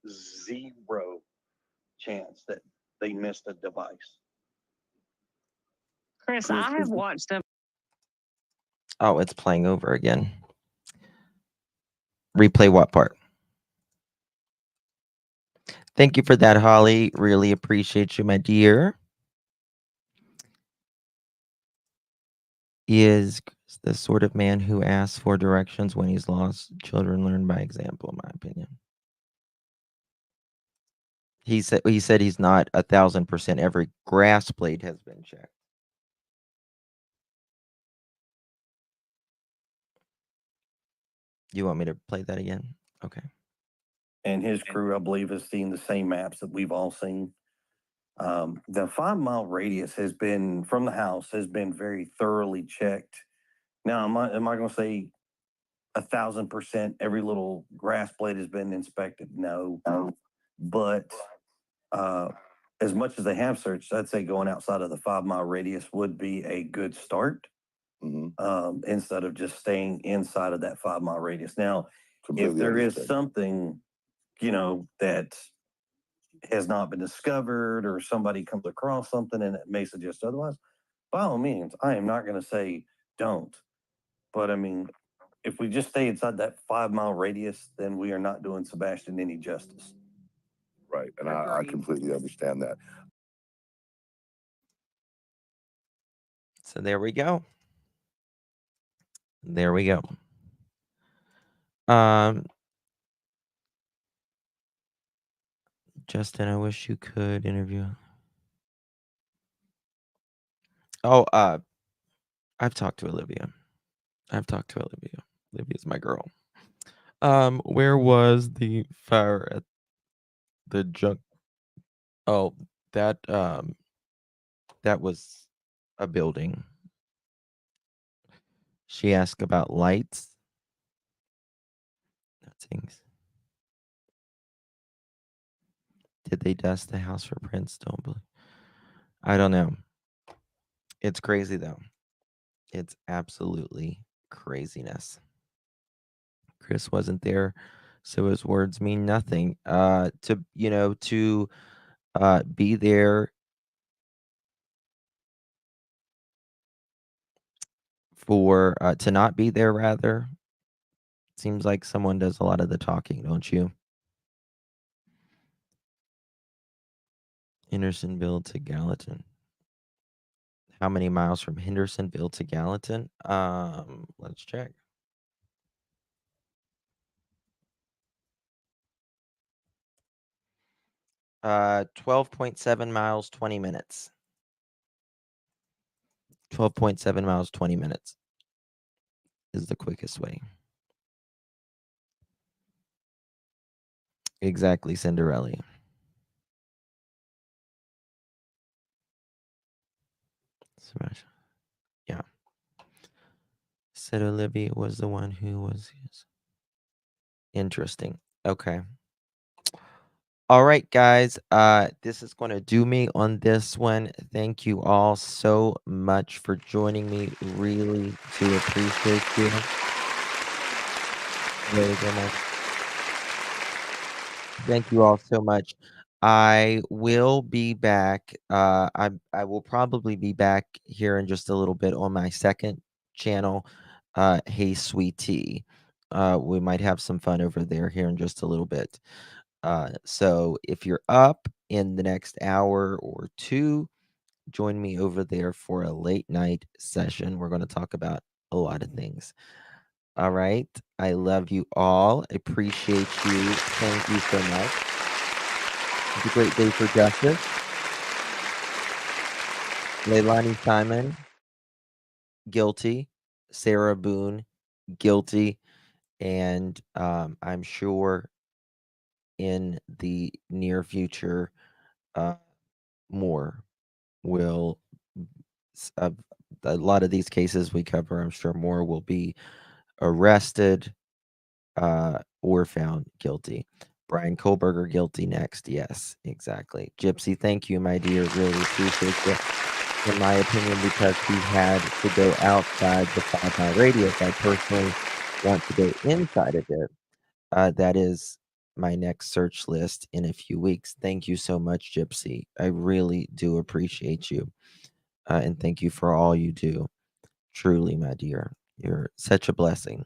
zero chance that they missed a device. Chris, I have watched them. Oh, it's playing over again. Replay what part? Thank you for that, Holly. Really appreciate you, my dear. He is the sort of man who asks for directions when he's lost. Children learn by example, in my opinion. He said he's not 1,000%. Every grass blade has been checked. You want me to play that again? Okay. And his crew, I believe, has seen the same maps that we've all seen. The 5 mile radius from the house has been very thoroughly checked. Now, am I going to say 1,000% every little grass blade has been inspected? No. But as much as they have searched, I'd say going outside of the 5 mile radius would be a good start. Instead of just staying inside of that 5 mile radius. Now, completely if there is understood. something, that has not been discovered, or somebody comes across something and it may suggest otherwise, by all means, I am not going to say don't. But I mean, if we just stay inside that 5 mile radius, then we are not doing Sebastian any justice. Right. And I completely understand that. So there we go. There we go. Justin, I wish you could interview. Oh, I've talked to Olivia. Olivia's my girl. Where was the fire at the junk? Oh, that was a building. She asked about lights. Things. Did they dust the house for prints? Don't believe. I don't know. It's crazy though. It's absolutely craziness. Chris wasn't there, so his words mean nothing. To be there for to not be there rather. Seems like someone does a lot of the talking, don't you? Hendersonville to Gallatin. How many miles from Hendersonville to Gallatin? Let's check. Uh, 12.7 miles, 20 minutes. 12.7 miles, 20 minutes is the quickest way. Exactly, Cinderella. Sebastian. Yeah. Said Olivia was the one who was his. Interesting. Okay. All right, guys. This is going to do me on this one. Thank you all so much for joining me. Really do appreciate you. Very much. Thank you all so much. I will be back. I will probably be back here in just a little bit on my second channel, Hey Sweet Tea. We might have some fun over there here in just a little bit. So if you're up in the next hour or two, join me over there for a late night session. We're going to talk about a lot of things. All right. I love you all. Appreciate you. Thank you so much. It's a great day for justice. Leilani Simon, guilty. Sarah Boone, guilty. And I'm sure in the near future, more will, a lot of these cases we cover, I'm sure more will be arrested or found guilty. Brian Kohlberger guilty next. Yes, exactly. Gypsy, thank you, my dear. Really appreciate it. In my opinion, because he had to go outside the 5 mile radius. I personally want to go inside of it. That is my next search list in a few weeks. Thank you so much, Gypsy. I really do appreciate you. And thank you for all you do. Truly, my dear. You're such a blessing.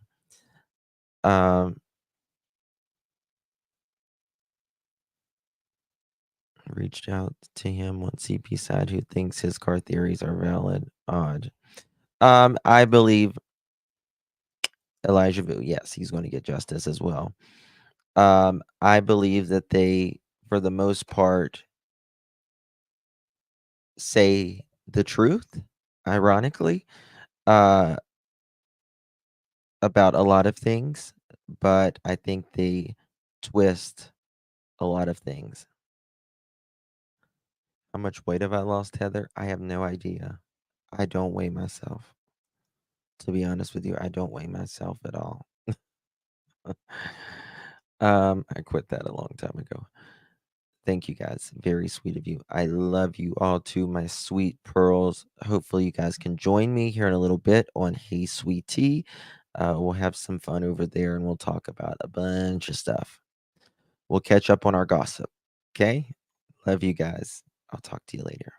Reached out to him on CP side who thinks his car theories are valid. Odd. I believe Elijah Vu, yes, he's going to get justice as well. I believe that they, for the most part, say the truth, ironically, about a lot of things, but I think they twist a lot of things. How much weight have I lost, Heather? I have no idea. I don't weigh myself. To be honest with you, I don't weigh myself at all. I quit that a long time ago. Thank you guys. Very sweet of you. I love you all too, my sweet pearls. Hopefully, you guys can join me here in a little bit on Hey Sweet Tea. We'll have some fun over there and we'll talk about a bunch of stuff. We'll catch up on our gossip. Okay? Love you guys. I'll talk to you later.